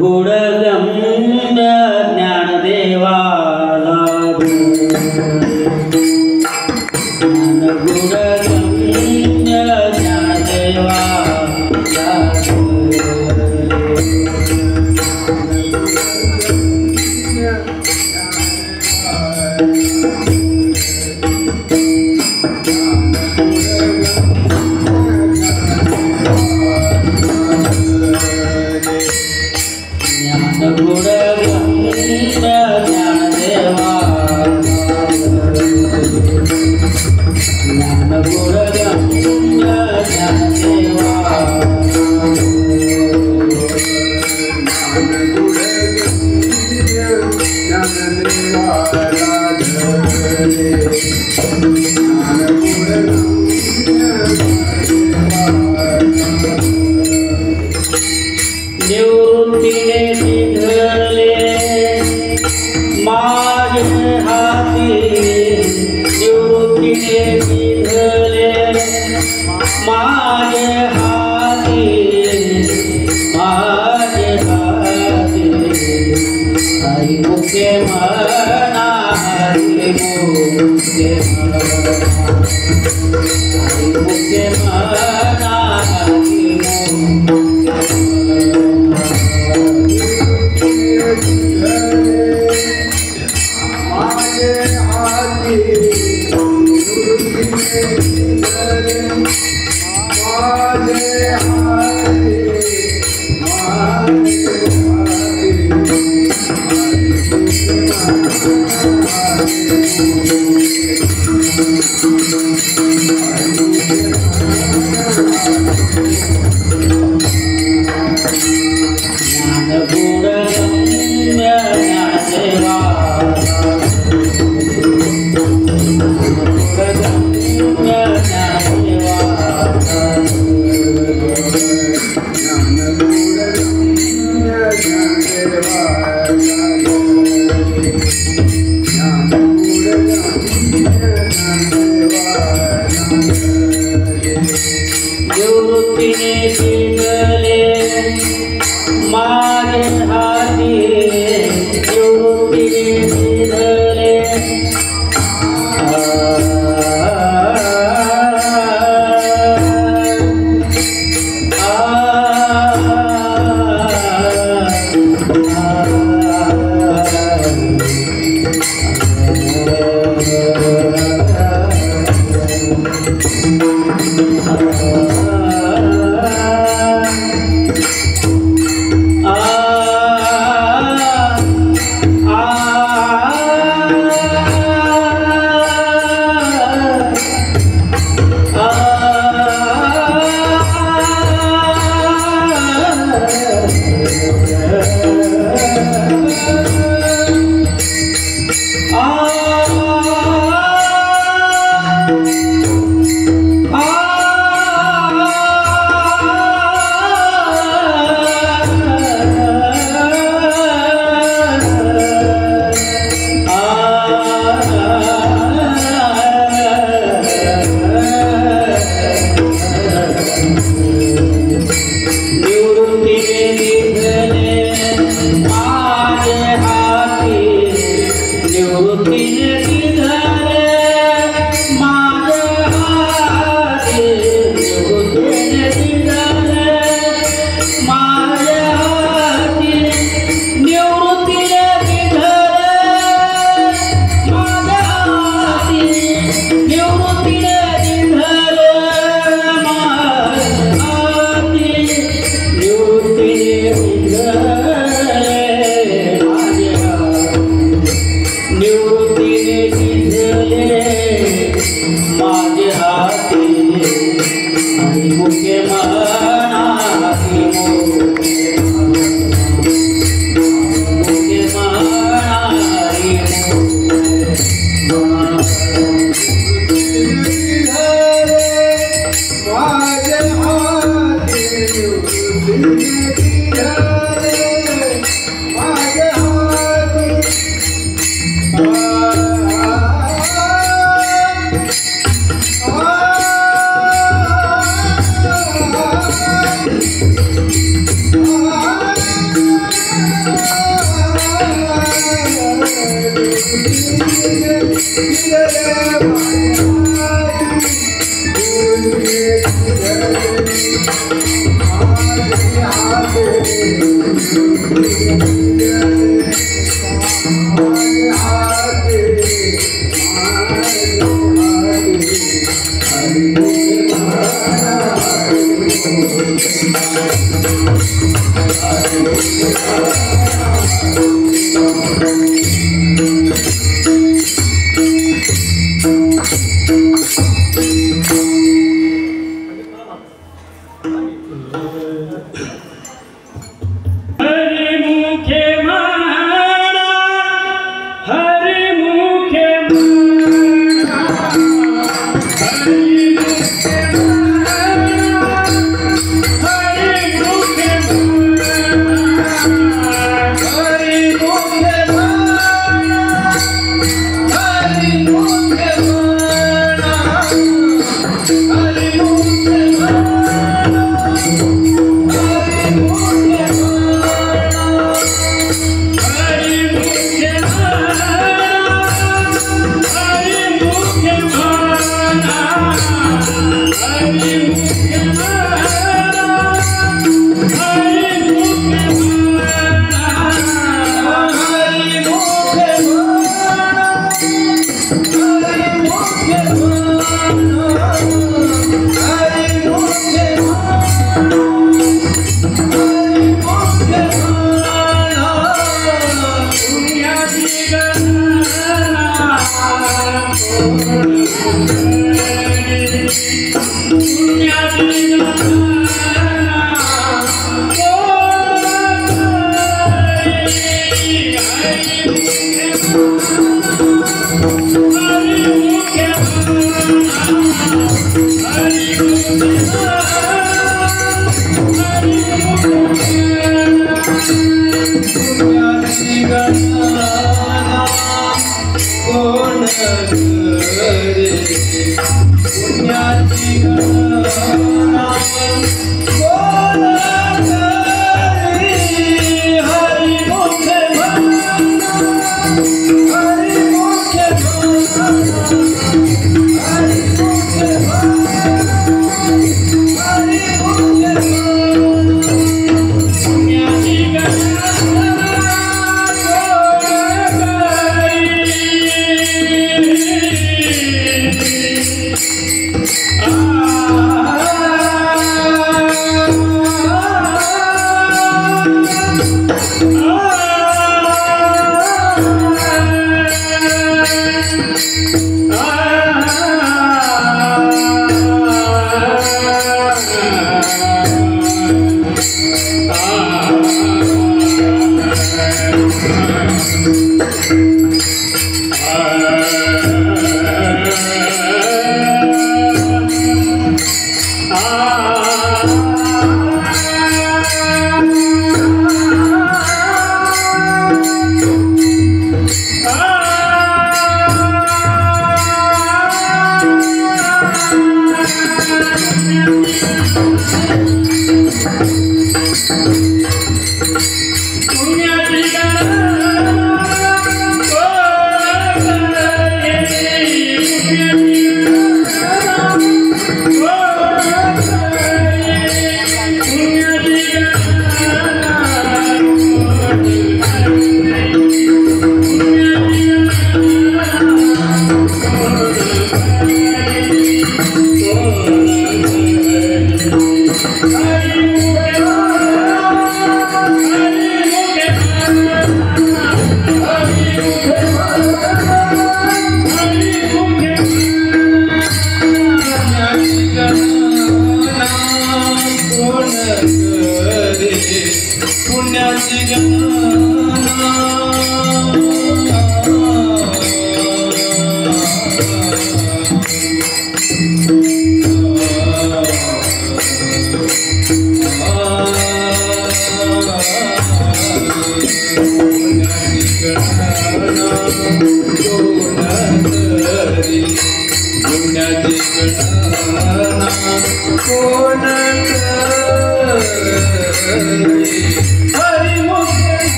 S2: गुणगम्य ज्ञानदेवाला गुणगम्य ज्ञानदेवाला निवृत्तीने निधरले माझे हाती निवृत्तीने निधरले माझे हाती हरी मुखे मना हरी मुखे मना हरी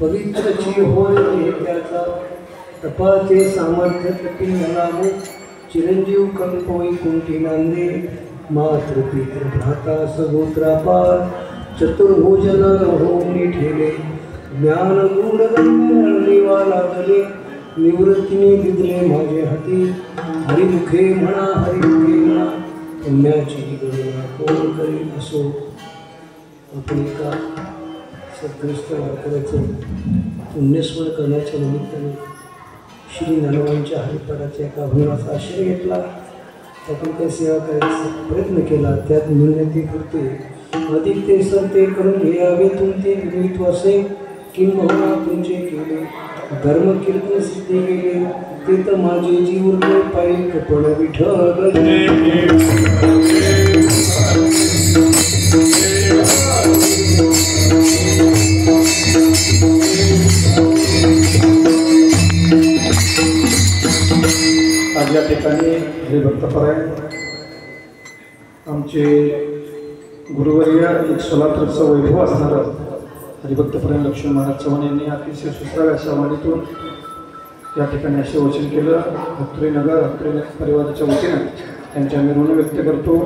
S1: पवित्रची होय त्याचा तपाचे सामर्थ्य कटी लाभो चिरंजीव कल्पोई कुंठी नांदे मातृ पितृ भ्राता सगोत्रापार चतुर्भुजन होऊन ठेले ज्ञान गुणगण्य लागले निवृत्तीने दिदले माझे हाती हरिमुखे म्हणा पुण्याची गणना कोण करील असो आपण एका सत्कृष्ट वारकऱ्याचं पुण्यस्मरण करण्याच्या निमित्ताने श्री ज्ञानोबांच्या हरिपाठाच्या एका अभिनवाचा आश्रय घेतला त्यातून काही सेवा करायचा प्रयत्न केला त्यात विनंती करते अधिक ते सर ते करून घ्यावे तुमचे विविध असे किंबहुना तुमचे केले धर्म कीर्तन सिद्धी केले ते तर माझे जीव उरले पायी कपड विठ्ठल
S3: आज या ठिकाणी हरिभक्तपरायण आमचे गुरुवर्य एक सोलापूरचं वैभव असणारं हरिभक्तपरायण लक्ष्मण महाराज चव्हाण यांनी अतिशय सुसराव्या अशा वाणीतून या ठिकाणी असे वचन केलं. हत्रे नगर हत्रे परिवाराच्या वतीनं त्यांच्या मी ऋण व्यक्त करतो.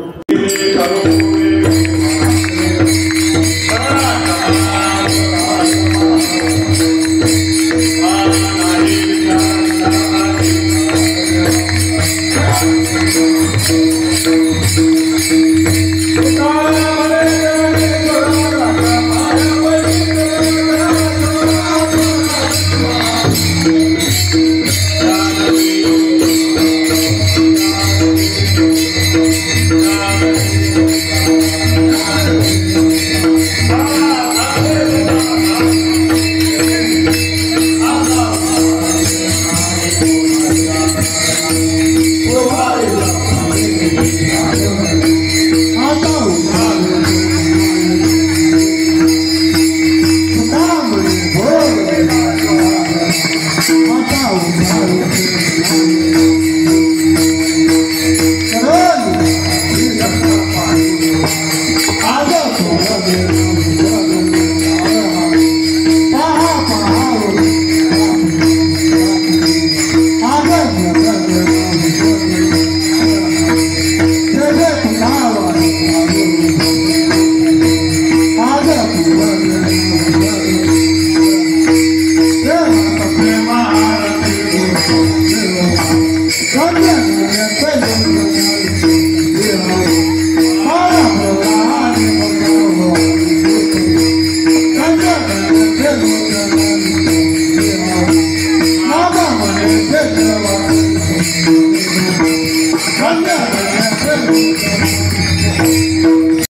S4: Come on.